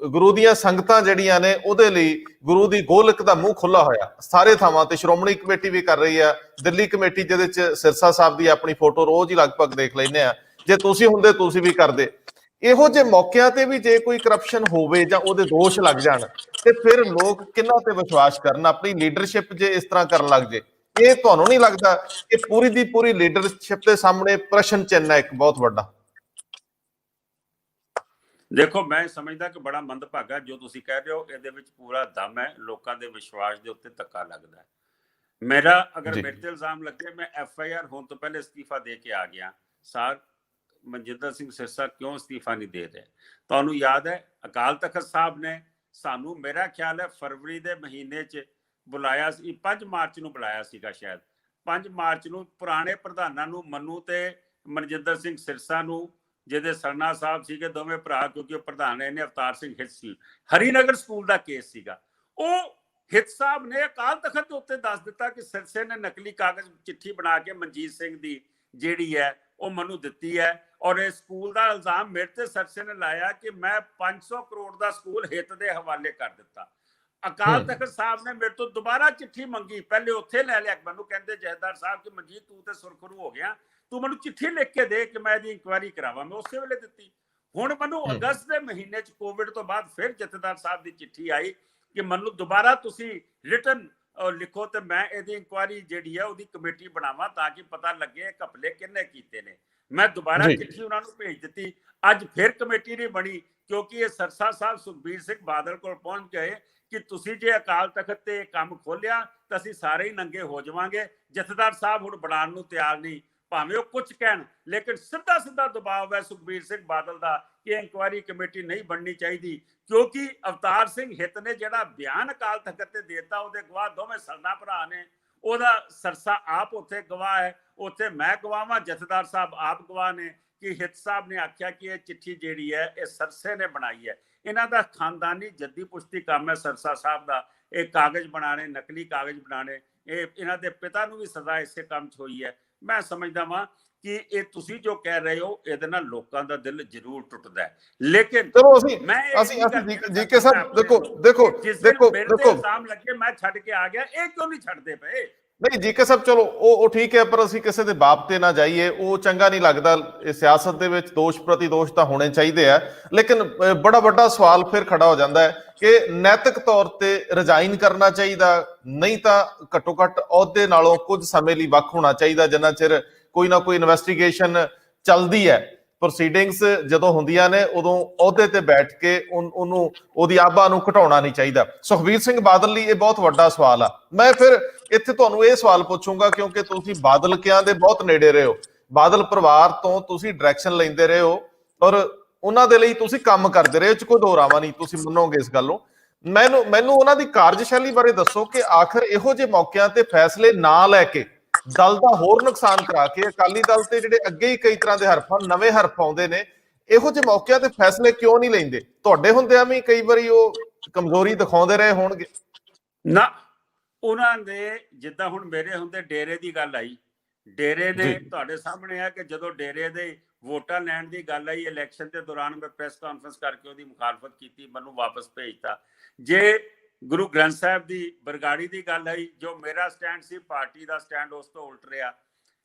ਗੁਰੂ ਦੀਆਂ ਸੰਗਤਾਂ ਜਿਹੜੀਆਂ ਨੇ ਉਹਦੇ ਲਈ ਗੁਰੂ ਦੀ ਗੋਲਕ ਦਾ ਮੂੰਹ ਖੁੱਲਾ ਹੋਇਆ ਸਾਰੇ ਥਾਵਾਂ ਤੇ। ਸ਼੍ਰੋਮਣੀ ਕਮੇਟੀ ਵੀ ਕਰ ਰਹੀ ਆ, ਦਿੱਲੀ ਕਮੇਟੀ ਜਿਹਦੇ ਚ ਸਿਰਸਾ ਸਾਹਿਬ ਦੀ ਆਪਣੀ ਫੋਟੋ ਰੋਜ਼ ਹੀ ਲਗਭਗ ਦੇਖ ਲੈਂਦੇ ਆ। ਜੇ ਤੁਸੀਂ ਹੁੰਦੇ ਤੁਸੀਂ ਵੀ ਕਰਦੇ। ਇਹੋ ਜਿਹੇ ਮੌਕਿਆਂ ਤੇ ਵੀ ਜੇ ਕੋਈ ਕਰਪਸ਼ਨ ਹੋਵੇ ਜਾਂ ਉਹਦੇ ਦੋਸ਼ ਲੱਗ ਜਾਣ ਤੇ ਫਿਰ ਲੋਕ ਕਿਹਨਾਂ ਤੇ ਵਿਸ਼ਵਾਸ ਕਰਨ? ਆਪਣੀ ਲੀਡਰਸ਼ਿਪ ਜੇ ਇਸ ਤਰ੍ਹਾਂ ਕਰਨ ਲੱਗ ਜੇ, ਇਹ ਤੁਹਾਨੂੰ ਨਹੀਂ ਲੱਗਦਾ ਕਿ ਪੂਰੀ ਦੀ ਪੂਰੀ ਲੀਡਰਸ਼ਿਪ ਦੇ ਸਾਹਮਣੇ ਪ੍ਰਸ਼ਨ ਚਿੰਨ੍ਹ ਹੈ ਇੱਕ ਬਹੁਤ ਵੱਡਾ? ਦੇਖੋ, ਮੈਂ ਸਮਝਦਾ ਕਿ ਬੜਾ ਮੰਦਭਾਗਾ ਜੋ ਤੁਸੀਂ ਕਹਿ ਰਹੇ ਹੋ, ਇਹਦੇ ਵਿੱਚ ਪੂਰਾ ਦਮ ਹੈ, ਲੋਕਾਂ ਦੇ ਵਿਸ਼ਵਾਸ ਦੇ ਉੱਤੇ ਧੱਕਾ ਲੱਗਦਾ ਹੈ। ਮੇਰਾ ਅਗਰ ਮੇਰੇ ਤੇ ਇਲਜ਼ਾਮ ਲੱਗੇ, ਮੈਂ FIR ਹੋਣ ਤੋਂ ਪਹਿਲੇ ਅਸਤੀਫਾ ਦੇ ਕੇ ਆ ਗਿਆ। ਸਰ ਮਨਜਿੰਦਰ ਸਿੰਘ ਸਿਰਸਾ ਕਿਉਂ ਅਸਤੀਫਾ ਨਹੀਂ ਦੇ ਰਹੇ? ਤੁਹਾਨੂੰ ਯਾਦ ਹੈ ਅਕਾਲ ਤਖਤ ਸਾਹਿਬ ਨੇ ਸਾਨੂੰ, ਮੇਰਾ ਖਿਆਲ ਹੈ ਫਰਵਰੀ ਦੇ ਮਹੀਨੇ 'ਚ ਬੁਲਾਇਆ ਸੀ, 5 ਮਾਰਚ ਨੂੰ ਬੁਲਾਇਆ ਸੀਗਾ ਸ਼ਾਇਦ, 5 ਮਾਰਚ ਨੂੰ ਪੁਰਾਣੇ ਪ੍ਰਧਾਨਾਂ ਨੂੰ, ਮਨੂ ਤੇ ਮਨਜਿੰਦਰ ਸਿੰਘ ਸਿਰਸਾ ਨੂੰ, ਜਿਹਦੇ ਸਰਨਾ ਸਾਹਿਬ ਸੀਗੇ ਦੋਵੇਂ ਭਰਾ, ਕਿਉਂਕਿ ਉਹ ਪ੍ਰਧਾਨ ਨੇ, ਅਵਤਾਰ ਸਿੰਘ ਹਿੱਤ ਸੀ, ਹਰੀਨਗਰ ਸਕੂਲ ਦਾ ਕੇਸ ਸੀਗਾ। ਉਹ ਹਿੱਤ ਸਾਹਿਬ ਨੇ ਅਕਾਲ ਤਖਤ ਦੇ ਉੱਤੇ ਦੱਸ ਦਿੱਤਾ ਕਿ ਸਿਰਸੇ ਨੇ ਨਕਲੀ ਕਾਗਜ਼ ਚਿੱਠੀ ਬਣਾ ਕੇ ਮਨਜੀਤ ਸਿੰਘ ਦੀ ਜਿਹੜੀ ਹੈ ਉਹ ਮੈਨੂੰ ਦਿੱਤੀ ਹੈ, ਔਰ ਇਹ ਸਕੂਲ ਦਾ ਇਲਜ਼ਾਮ ਮੇਰੇ ਤੇ ਸਿਰਸੇ ਨੇ ਲਾਇਆ ਕਿ ਮੈਂ 500 ਕਰੋੜ ਦਾ ਸਕੂਲ ਹਿੱਤ ਦੇ ਹਵਾਲੇ ਕਰ ਦਿੱਤਾ। ਅਕਾਲ ਤਖਤ ਸਾਹਿਬ ਨੇ ਮੇਰੇ ਤੋਂ ਦੁਬਾਰਾ ਚਿੱਠੀ ਮੰਗੀ, ਪਹਿਲੇ ਉੱਥੇ ਲੈ ਲਿਆ, ਮੈਨੂੰ ਕਹਿੰਦੇ ਜਥੇਦਾਰ ਸਾਹਿਬ ਕਿ ਮਨਜੀਤ ਤੂੰ ਤੇ ਸੁਰਖਰੂ ਹੋ ਗਿਆ, ਤੂੰ ਮੈਨੂੰ ਚਿੱਠੀ ਲਿਖ ਕੇ ਦੇ ਕਿ ਮੈਂ ਇਹਦੀ ਇਨਕੁਆਇਰੀ ਕਰਾਵਾਂ। ਮੈਂ ਉਸੇ ਵੇਲੇ ਦਿੱਤੀ। ਹੁਣ ਮੈਨੂੰ ਅਗਸਤ ਦੇ ਮਹੀਨੇ 'ਚ ਕੋਵਿਡ ਤੋਂ ਬਾਅਦ ਫਿਰ ਜਥੇਦਾਰ ਸਾਹਿਬ ਦੀ ਚਿੱਠੀ ਆਈ ਕਿ ਮੈਨੂੰ ਦੁਬਾਰਾ ਤੁਸੀਂ ਰਿਟਨ ਲਿਖੋ ਤੇ ਮੈਂ ਇਹਦੀ ਇਨਕੁਆਇਰੀ ਜਿਹੜੀ ਹੈ ਉਹਦੀ ਕਮੇਟੀ ਬਣਾਵਾਂ ਤਾਂ ਕਿ ਪਤਾ ਲੱਗੇ ਘਪਲੇ ਕਿੰਨੇ ਕੀਤੇ ਨੇ। ਮੈਂ ਦੁਬਾਰਾ ਚਿੱਠੀ ਉਹਨਾਂ ਨੂੰ ਭੇਜ ਦਿੱਤੀ। ਅੱਜ ਫਿਰ ਕਮੇਟੀ ਨਹੀਂ ਬਣੀ ਕਿਉਂਕਿ ਇਹ ਸਰਸਾ ਸਾਹਿਬ ਸੁਖਬੀਰ ਸਿੰਘ ਬਾਦਲ ਕੋਲ ਪਹੁੰਚ ਗਏ ਕਿ ਤੁਸੀਂ ਜੇ ਅਕਾਲ ਤਖਤ ਤੇ ਕੰਮ ਖੋਲਿਆ ਤਾਂ ਅਸੀਂ ਸਾਰੇ ਹੀ ਨੰਗੇ ਹੋ ਜਾਵਾਂਗੇ। ਜਥੇਦਾਰ ਸਾਹਿਬ ਹੁਣ ਬਣਾਉਣ ਨੂੰ ਤਿਆਰ ਨਹੀਂ, ਭਾਵੇਂ ਉਹ ਕੁਝ ਕਹਿਣ, ਲੇਕਿਨ ਸਿੱਧਾ ਸਿੱਧਾ ਦਬਾਅ ਹੈ ਸੁਖਬੀਰ ਸਿੰਘ ਬਾਦਲ ਦਾ ਕਿ ਇਨਕੁਆਇਰੀ ਕਮੇਟੀ ਨਹੀਂ ਬਣਨੀ ਚਾਹੀਦੀ, ਕਿਉਂਕਿ ਅਵਤਾਰ ਸਿੰਘ ਹਿੱਤ ਨੇ ਜਿਹੜਾ ਬਿਆਨ ਅਕਾਲ ਤਖਤ ਤੇ ਦੇਤਾ ਉਹਦੇ ਗਵਾਹ ਦੋਵੇਂ ਸਰਨਾ ਭਰਾ ਨੇ। ਉਹਦਾ ਸਰਸਾ ਆਪ ਉੱਥੇ ਗਵਾਹ ਹੈ, ਉੱਥੇ ਮੈਂ ਗਵਾਹਾਂ, ਜਥੇਦਾਰ ਸਾਹਿਬ ਆਪ ਗਵਾਹ ਨੇ ਕਿ ਹਿੱਤ ਸਾਹਿਬ ਨੇ ਆਖਿਆ ਕਿ ਇਹ ਚਿੱਠੀ ਜਿਹੜੀ ਹੈ ਇਹ ਸਰਸੇ ਨੇ ਬਣਾਈ ਹੈ। ਇਹਨਾਂ ਦਾ ਖਾਨਦਾਨੀ ਜੱਦੀ ਪੁਸ਼ਤੀ ਕੰਮ ਹੈ ਸਰਸਾ ਸਾਹਿਬ ਦਾ, ਇਹ ਕਾਗਜ਼ ਬਣਾਣੇ, ਨਕਲੀ ਕਾਗਜ਼ ਬਣਾਣੇ। ਇਹ ਇਹਨਾਂ ਦੇ ਪਿਤਾ ਨੂੰ ਵੀ ਸਜ਼ਾ ਇਸੇ ਕੰਮ 'ਚ ਹੋਈ ਹੈ। ਮੈਂ ਸਮਝਦਾ ਵਾਂ ਕਿ ਇਹ ਤੁਸੀਂ ਜੋ ਕਹਿ ਰਹੇ ਹੋ ਇਹਦੇ ਨਾਲ ਲੋਕਾਂ ਦਾ ਦਿਲ ਜ਼ਰੂਰ ਟੁੱਟਦਾ ਹੈ, ਲੇਕਿਨ ਚਲੋ ਅਸੀਂ ਜੀਕੇ ਸਾਹਿਬ ਦੇਖੋ ਇਲਜ਼ਾਮ ਲੱਗੇ ਮੈਂ ਛੱਡ ਕੇ ਆ ਗਿਆ, ਇਹ ਕਿਉਂ ਨਹੀਂ ਛੱਡਦੇ ਪਏ? ਨਹੀਂ ਜੀਕੇ ਸਾਹਿਬ, ਚਲੋ ਉਹ ਠੀਕ ਹੈ, ਪਰ ਅਸੀਂ ਕਿਸੇ ਦੇ ਬਾਪ ਤੇ ਨਾ ਜਾਈਏ, ਉਹ ਚੰਗਾ ਨਹੀਂ ਲੱਗਦਾ। ਇਹ ਸਿਆਸਤ ਦੇ ਵਿੱਚ ਦੋਸ਼ ਪ੍ਰਤੀ ਦੋਸ਼ ਤਾਂ ਹੋਣੇ ਚਾਹੀਦੇ ਆ, ਲੇਕਿਨ ਬੜਾ ਵੱਡਾ ਸਵਾਲ ਫਿਰ ਖੜਾ ਹੋ ਜਾਂਦਾ ਹੈ ਕਿ ਨੈਤਿਕ ਤੌਰ ਤੇ ਰਿਜ਼ਾਈਨ ਕਰਨਾ ਚਾਹੀਦਾ, ਨਹੀਂ ਤਾਂ ਘੱਟੋ ਘੱਟ ਅਹੁਦੇ ਨਾਲੋਂ ਕੁਝ ਸਮੇਂ ਲਈ ਵੱਖ ਹੋਣਾ ਚਾਹੀਦਾ, ਜਿੰਨਾ ਚਿਰ ਕੋਈ ਨਾ ਕੋਈ ਇਨਵੈਸਟੀਗੇਸ਼ਨ ਚੱਲਦੀ ਹੈ। ਪ੍ਰੋਸੀਡਿੰਗਸ ਜਦੋਂ ਹੁੰਦੀਆਂ ਨੇ ਉਦੋਂ ਅਹੁਦੇ ਤੇ ਬੈਠ ਕੇ ਉਹਦੀ ਆਭਾ ਨੂੰ ਘਟਾਉਣਾ ਨਹੀਂ ਚਾਹੀਦਾ। ਸੁਖਬੀਰ ਸਿੰਘ ਬਾਦਲ ਲਈ ਇਹ ਬਹੁਤ ਵੱਡਾ ਸਵਾਲ ਆ। ਮੈਂ ਫਿਰ ਇੱਥੇ ਤੁਹਾਨੂੰ ਇਹ ਸਵਾਲ ਪੁੱਛੂੰਗਾ ਕਿਉਂਕਿ ਤੁਸੀਂ ਬਾਦਲ ਕਿਆਂ ਦੇ ਬਹੁਤ ਨੇੜੇ ਰਹੇ ਹੋ, ਬਾਦਲ ਪਰਿਵਾਰ ਤੋਂ ਤੁਸੀਂ ਡਾਇਰੈਕਸ਼ਨ ਲੈਂਦੇ ਰਹੇ ਹੋ ਔਰ ਉਹਨਾਂ ਦੇ ਲਈ ਤੁਸੀਂ ਕੰਮ ਕਰਦੇ ਰਹੇ, ਚ ਕੋਈ ਦੋਰਾਵਾ ਨਹੀਂ, ਤੁਸੀਂ ਮੰਨੋਗੇ ਇਸ ਗੱਲ ਨੂੰ। ਮੈਨੂੰ ਉਹਨਾਂ ਦੀ ਕਾਰਜਸ਼ੈਲੀ ਬਾਰੇ ਦੱਸੋ ਕਿ ਆਖਰ ਇਹੋ ਜਿਹੇ ਮੌਕਿਆਂ ਤੇ ਫੈਸਲੇ ਨਾ ਲੈ ਕੇ ਦਲ ਦਾ ਹੋਰ ਨੁਕਸਾਨ ਕਰਾ ਕੇ ਅਕਾਲੀ ਦਲ ਤੇ ਜਿਹੜੇ ਅੱਗੇ ਹੀ ਕਈ ਤਰ੍ਹਾਂ ਦੇ ਨਵੇਂ ਹਰਫ ਆਉਂਦੇ ਨੇ, ਇਹੋ ਜਿਹੇ ਮੌਕਿਆਂ ਤੇ ਫੈਸਲੇ ਕਿਉਂ ਨਹੀਂ ਲੈਂਦੇ? ਤੁਹਾਡੇ ਹੁੰਦਿਆਂ ਵੀ ਕਈ ਵਾਰੀ ਉਹ ਕਮਜ਼ੋਰੀ ਦਿਖਾਉਂਦੇ ਰਹੇ ਹੋਣਗੇ ਨਾ। ਉਹਨਾਂ ਦੇ ਜਿੱਦਾਂ ਹੁਣ ਮੇਰੇ ਹੁੰਦੇ ਡੇਰੇ ਦੀ ਗੱਲ ਆਈ, ਡੇਰੇ ਨੇ ਤੁਹਾਡੇ ਸਾਹਮਣੇ ਆ ਕਿ ਜਦੋਂ ਡੇਰੇ ਦੇ ਵੋਟਾਂ ਲੈਣ ਦੀ ਗੱਲ ਆਈ ਇਲੈਕਸ਼ਨ ਦੇ ਦੌਰਾਨ, ਮੈਂ ਪ੍ਰੈਸ ਕਾਨਫਰੰਸ ਕਰਕੇ ਉਹਦੀ ਮੁਖਾਲਫਤ ਕੀਤੀ, ਮੈਨੂੰ ਵਾਪਸ ਭੇਜਤਾ। ਜੇ ਗੁਰੂ ਗ੍ਰੰਥ ਸਾਹਿਬ ਦੀ ਬਰਗਾੜੀ ਦੀ ਗੱਲ ਆਈ, ਜੋ ਮੇਰਾ ਸਟੈਂਡ ਸੀ ਪਾਰਟੀ ਦਾ ਸਟੈਂਡ ਉਸ ਤੋਂ ਉਲਟ ਰਿਹਾ।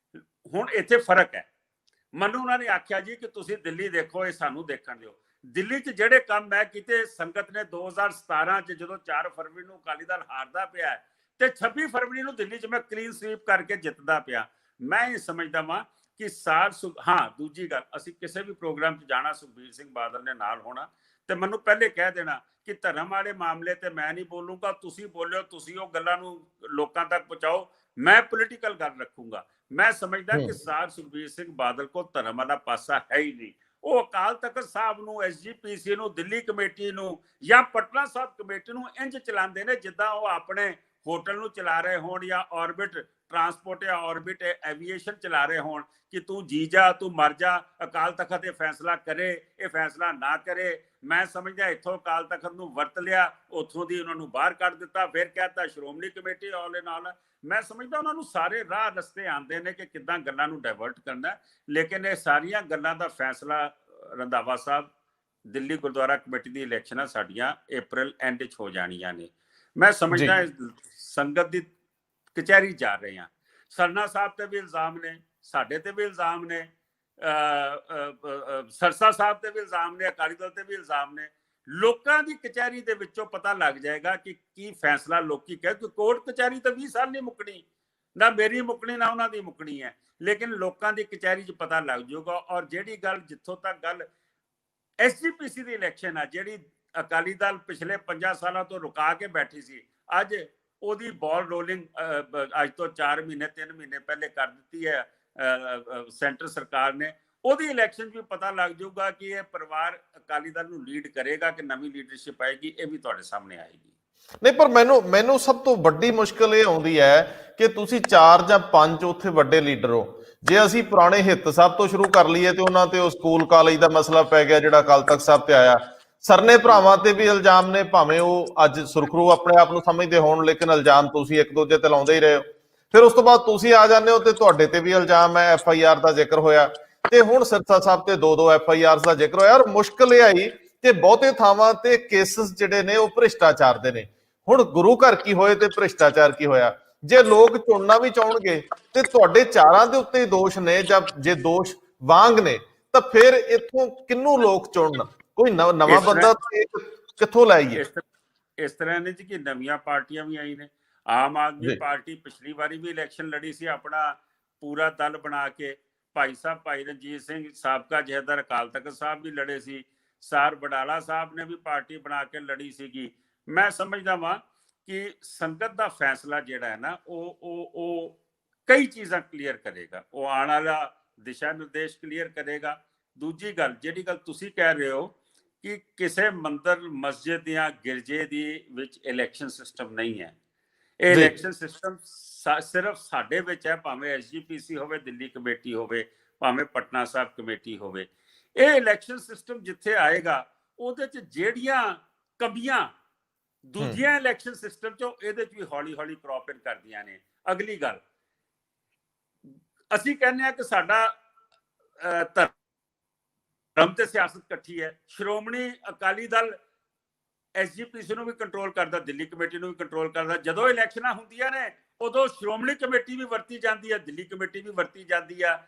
ਹੁਣ ਇੱਥੇ ਫਰਕ ਹੈ। ਮੈਨੂੰ ਉਹਨਾਂ ਨੇ ਆਖਿਆ ਜੀ ਕਿ ਤੁਸੀਂ ਦਿੱਲੀ ਦੇਖੋ, ਇਹ ਸਾਨੂੰ ਦੇਖਣ ਦਿਓ। ਦਿੱਲੀ 'ਚ ਜਿਹੜੇ ਕੰਮ ਮੈਂ ਕੀਤੇ, ਸੰਗਤ ਨੇ 2017 'ਚ ਜਦੋਂ 4 ਫਰਵਰੀ ਨੂੰ ਅਕਾਲੀ ਦਲ ਹਾਰਦਾ ਪਿਆ ਤੇ 26 ਫਰਵਰੀ ਨੂੰ ਦਿੱਲੀ 'ਚ ਮੈਂ ਕਲੀਨ ਸਵੀਪ ਕਰਕੇ ਜਿੱਤਦਾ ਪਿਆ। ਮੈਂ ਇਹ ਸਮਝਦਾ ਵਾਂ ਕਿ ਹਾਂ, ਦੂਜੀ ਗੱਲ, ਅਸੀਂ ਕਿਸੇ ਵੀ ਪ੍ਰੋਗਰਾਮ 'ਚ ਜਾਣਾ ਸੁਖਬੀਰ ਸਿੰਘ ਬਾਦਲ ਨੇ ਨਾਲ ਹੋਣਾ ਤੇ ਮੈਨੂੰ ਪਹਿਲੇ ਕਹਿ ਦੇਣਾ ਕਿ ਧਰਮ ਵਾਲੇ ਮਾਮਲੇ ਤੇ ਮੈਂ ਨਹੀਂ ਬੋਲੂੰਗਾ, ਤੁਸੀਂ ਬੋਲਿਓ, ਤੁਸੀਂ ਉਹ ਗੱਲਾਂ ਨੂੰ ਲੋਕਾਂ ਤੱਕ ਪਹੁੰਚਾਓ, ਮੈਂ ਪੋਲੀਟੀਕਲ ਗੱਲ ਰੱਖੂੰਗਾ। ਮੈਂ ਸਮਝਦਾ ਕਿ ਸੁਖਬੀਰ ਸਿੰਘ ਬਾਦਲ ਕੋਲ ਧਰਮ ਵਾਲਾ ਪਾਸਾ ਹੈ ਹੀ ਨਹੀਂ। ਉਹ ਅਕਾਲ ਤਖਤ ਸਾਹਿਬ ਨੂੰ, SGPC ਨੂੰ, ਦਿੱਲੀ ਕਮੇਟੀ ਨੂੰ ਜਾਂ ਪਟਨਾ ਸਾਹਿਬ ਕਮੇਟੀ ਨੂੰ ਇੰਜ ਚਲਾਉਂਦੇ ਨੇ ਜਿੱਦਾਂ ਉਹ ਆਪਣੇ ਹੋਟਲ ਨੂੰ ਚਲਾ ਰਹੇ ਹੋਣ ਜਾਂ ਆਰਬਿਟ ਟਰਾਂਸਪੋਰਟ ਜਾਂ ਆਰਬਿਟ ਐਵੀਏਸ਼ਨ ਚਲਾ ਰਹੇ ਹੋਣ ਕਿ ਤੂੰ ਜੀ ਜਾ, ਤੂੰ ਮਰ ਜਾ, ਅਕਾਲ ਤਖਤ ਇਹ ਫੈਸਲਾ ਕਰੇ, ਇਹ ਫੈਸਲਾ ਨਾ ਕਰੇ। ਮੈਂ ਸਮਝਦਾ ਇੱਥੋਂ ਅਕਾਲ ਤਖਤ ਨੂੰ ਵਰਤ ਲਿਆ, ਉੱਥੋਂ ਦੀ ਉਹਨਾਂ ਨੂੰ ਬਾਹਰ ਕੱਢ ਦਿੱਤਾ, ਫਿਰ ਕਹਿਤਾ ਸ਼੍ਰੋਮਣੀ ਕਮੇਟੀ ਆਲ ਇਨ ਆਲ। ਮੈਂ ਸਮਝਦਾ ਉਹਨਾਂ ਨੂੰ ਸਾਰੇ ਰਾਹ ਰਸਤੇ ਆਉਂਦੇ ਨੇ ਕਿ ਕਿੱਦਾਂ ਗੱਲਾਂ ਨੂੰ ਡਾਇਵਰਟ ਕਰਨਾ, ਲੇਕਿਨ ਇਹ ਸਾਰੀਆਂ ਗੱਲਾਂ ਦਾ ਫੈਸਲਾ ਰੰਧਾਵਾ ਸਾਹਿਬ, ਦਿੱਲੀ ਗੁਰਦੁਆਰਾ ਕਮੇਟੀ ਦੀ ਇਲੈਕਸ਼ਨਾਂ ਸਾਡੀਆਂ April ਐਂਡ 'ਚ ਹੋ ਜਾਣੀਆਂ ਨੇ। ਮੈਂ ਸਮਝਦਾ ਸੰਗਤ ਦੀ ਕਚਹਿਰੀ ਜਾ ਰਹੇ ਹਾਂ। ਸਰਨਾ ਸਾਹਿਬ ਤੇ ਵੀ ਇਲਜ਼ਾਮ ਨੇ, ਸਾਡੇ ਤੇ ਵੀ ਇਲਜ਼ਾਮ ਨੇ, ਸਰਸਾ ਸਾਹਿਬ ਤੇ ਵੀ ਇਲਜ਼ਾਮ ਨੇ, ਅਕਾਲੀ ਦਲ ਤੇ ਵੀ ਇਲਜ਼ਾਮ ਨੇ। ਲੋਕਾਂ ਦੀ ਕਚਹਿਰੀ ਦੇ ਵਿੱਚੋਂ ਪਤਾ ਲੱਗ ਜਾਏਗਾ ਕਿ ਕੀ ਫੈਸਲਾ ਲੋਕੀ ਕਹੇ। ਕਿ ਕੋਰਟ ਕਚਹਿਰੀ ਤਾਂ 20 ਸਾਲ ਨਹੀਂ ਮੁੱਕਣੀ ਨਾ ਮੇਰੀ ਮੁੱਕਣੀ ਨਾ ਉਹਨਾਂ ਦੀ ਮੁੱਕਣੀ ਹੈ, ਲੇਕਿਨ ਲੋਕਾਂ ਦੀ ਕਚਹਿਰੀ 'ਚ ਪਤਾ ਲੱਗ ਜਾਊਗਾ। ਔਰ ਜਿਹੜੀ ਗੱਲ, ਜਿੱਥੋਂ ਤੱਕ ਗੱਲ SGPC ਦੀ ਇਲੈਕਸ਼ਨ ਆ, ਜਿਹੜੀ ਅਕਾਲੀ ਦਲ ਪਿਛਲੇ 5 ਸਾਲਾਂ ਤੋਂ ਰੁਕਾ ਕੇ ਬੈਠੀ ਸੀ, ਅੱਜ ਉਹਦੀ ਬਾਲ ਰੋਲਿੰਗ ਅੱਜ ਤੋਂ 4 ਮਹੀਨੇ 3 ਮਹੀਨੇ ਪਹਿਲੇ ਕਰ ਦਿੱਤੀ ਹੈ ਸੈਂਟਰ ਸਰਕਾਰ ਨੇ। ਉਹਦੀ ਇਲੈਕਸ਼ਨ 'ਚ ਵੀ ਪਤਾ ਲੱਗ ਜਾਊਗਾ ਕਿ ਇਹ ਪਰਿਵਾਰ ਅਕਾਲੀ ਦਲ ਨੂੰ ਲੀਡ ਕਰੇਗਾ ਕਿ ਨਵੀਂ ਲੀਡਰਸ਼ਿਪ ਆਏਗੀ, ਇਹ ਵੀ ਤੁਹਾਡੇ ਸਾਹਮਣੇ ਆਏਗੀ। ਨਹੀਂ, ਪਰ ਮੈਨੂੰ ਸਭ ਤੋਂ ਵੱਡੀ ਮੁਸ਼ਕਲ ਇਹ ਆਉਂਦੀ ਹੈ ਕਿ ਤੁਸੀਂ 4 ਜਾਂ 5 ਉੱਥੇ ਵੱਡੇ ਲੀਡਰ ਹੋ। ਜੇ ਅਸੀਂ ਪੁਰਾਣੇ ਹਿੱਤ ਸਾਹਿਬ ਤੋਂ ਸ਼ੁਰੂ ਕਰ ਲਈਏ ਤੇ ਉਹਨਾਂ ਤੇ ਉਹ ਸਕੂਲ ਕਾਲਜ ਦਾ ਮਸਲਾ ਪੈ ਗਿਆ ਜਿਹੜਾ ਅਕਾਲ ਤਖਤ ਸਾਹਿਬ ਤੇ ਆਇਆ। ਸਰਨੇ ਭਰਾਵਾਂ ਤੇ ਵੀ ਇਲਜ਼ਾਮ ਨੇ, ਭਾਵੇਂ ਉਹ ਅੱਜ ਸੁਰਖਰੂ ਆਪਣੇ ਆਪ ਨੂੰ ਸਮਝਦੇ ਹੋਣ, ਲੇਕਿਨ ਇਲਜ਼ਾਮ ਤੁਸੀਂ ਇੱਕ ਦੂਜੇ ਤੇ ਲਾਉਂਦੇ ਹੀ ਰਹੇ ਹੋ। ਫਿਰ ਉਸ ਤੋਂ ਬਾਅਦ ਤੁਸੀਂ ਆ ਜਾਂਦੇ ਹੋ ਤੇ ਤੁਹਾਡੇ ਤੇ ਵੀ ਇਲਜ਼ਾਮ ਹੈ, FIR ਦਾ ਜ਼ਿਕਰ ਹੋਇਆ, ਤੇ ਹੁਣ ਸਿਰਸਾ ਸਾਹਿਬ ਤੇ 2 FIRs ਦਾ ਜ਼ਿਕਰ ਹੋਇਆ। ਔਰ ਮੁਸ਼ਕਲ ਇਹ ਆਈ ਕਿ ਬਹੁਤੇ ਥਾਵਾਂ ਤੇ ਕੇਸਿਸ ਜਿਹੜੇ ਨੇ ਉਹ ਭ੍ਰਿਸ਼ਟਾਚਾਰ ਦੇ ਨੇ। ਹੁਣ ਗੁਰੂ ਘਰ ਕੀ ਹੋਏ ਤੇ ਭ੍ਰਿਸ਼ਟਾਚਾਰ ਕੀ ਹੋਇਆ? ਜੇ ਲੋਕ ਚੁਣਨਾ ਵੀ ਚਾਹਣਗੇ ਤੇ ਤੁਹਾਡੇ ਚਾਰਾਂ ਦੇ ਉੱਤੇ ਹੀ ਦੋਸ਼ ਨੇ, ਜਾਂ ਜੇ ਦੋਸ਼ ਵਾਂਗ ਨੇ, ਤਾਂ ਫਿਰ ਇੱਥੋਂ ਕਿੰਨੂੰ ਲੋਕ ਚੁਣਨ? ਕੋਈ ਨਵਾਂ ਬੰਦਾ ਕਿੱਥੋਂ ਲਾਈਏ? ਇਸ ਤਰ੍ਹਾਂ ਨੇ ਜੀ ਕਿ ਨਵੀਆਂ ਪਾਰਟੀਆਂ ਵੀ ਆਈ ਨੇ। ਆਮ ਆਦਮੀ ਪਾਰਟੀ ਪਿਛਲੀ ਵਾਰੀ ਵੀ ਇਲੈਕਸ਼ਨ ਲੜੀ ਸੀ ਆਪਣਾ ਪੂਰਾ ਦਲ ਬਣਾ ਕੇ। ਭਾਈ ਸਾਹਿਬ ਭਾਈ ਰਣਜੀਤ ਸਿੰਘ ਸਾਬਕਾ ਜਥੇਦਾਰ ਅਕਾਲ ਤਖਤ ਸਾਹਿਬ ਵੀ ਲੜੇ ਸੀ। ਸਰ ਬਡਾਲਾ ਸਾਹਿਬ ਨੇ ਵੀ ਪਾਰਟੀ ਬਣਾ ਕੇ ਲੜੀ ਸੀਗੀ। ਮੈਂ ਸਮਝਦਾ ਵਾਂ ਕਿ ਸੰਗਤ ਦਾ ਫੈਸਲਾ ਜਿਹੜਾ ਹੈ ਨਾ, ਉਹ ਕਈ ਚੀਜ਼ਾਂ ਕਲੀਅਰ ਕਰੇਗਾ। ਉਹ ਆਉਣ ਵਾਲਾ ਦਿਸ਼ਾ ਨਿਰਦੇਸ਼ ਕਲੀਅਰ ਕਰੇਗਾ। ਦੂਜੀ ਗੱਲ, ਜਿਹੜੀ ਗੱਲ ਤੁਸੀਂ ਕਹਿ ਰਹੇ ਹੋ ਕਿ ਕਿਸੇ ਮੰਦਰ ਮਸਜਿਦ ਜਾਂ ਗਿਰਜੇ ਦੀ ਵਿੱਚ ਇਲੈਕਸ਼ਨ ਸਿਸਟਮ ਨਹੀਂ ਹੈ। ਇਹ ਇਲੈਕਸ਼ਨ ਸਿਸਟਮ ਸਿਰਫ ਸਾਡੇ ਵਿੱਚ ਹੈ, ਭਾਵੇਂ SGPC ਹੋਵੇ, ਦਿੱਲੀ ਕਮੇਟੀ ਹੋਵੇ, ਭਾਵੇਂ ਪਟਨਾ ਸਾਹਿਬ ਕਮੇਟੀ ਹੋਵੇ। ਇਹ ਇਲੈਕਸ਼ਨ ਸਿਸਟਮ ਜਿੱਥੇ ਆਏਗਾ ਉਹਦੇ 'ਚ ਜਿਹੜੀਆਂ ਕਮੀਆਂ ਦੂਜੀਆਂ ਇਲੈਕਸ਼ਨ ਸਿਸਟਮ 'ਚੋਂ ਇਹਦੇ 'ਚ ਵੀ ਹੌਲੀ ਹੌਲੀ ਕ੍ਰੌਪ ਇਨ ਕਰਦੀਆਂ ਨੇ। ਅਗਲੀ ਗੱਲ, ਅਸੀਂ ਕਹਿੰਦੇ ਹਾਂ ਕਿ ਸਾਡਾ ਧਰਮ ਤੇ ਸਿਆਸਤ ਇਕੱਠੀ ਹੈ। ਸ਼੍ਰੋਮਣੀ ਅਕਾਲੀ ਦਲ SGPC ਨੂੰ ਵੀ ਕੰਟਰੋਲ ਕਰਦਾ, ਦਿੱਲੀ ਕਮੇਟੀ ਨੂੰ ਵੀ ਕੰਟਰੋਲ ਕਰਦਾ। ਜਦੋਂ ਇਲੈਕਸ਼ਨਾਂ ਹੁੰਦੀਆਂ ਨੇ ਉਦੋਂ ਸ਼੍ਰੋਮਣੀ ਕਮੇਟੀ ਵੀ ਵਰਤੀ ਜਾਂਦੀ ਹੈ, ਦਿੱਲੀ ਕਮੇਟੀ ਵੀ ਵਰਤੀ ਜਾਂਦੀ ਆ।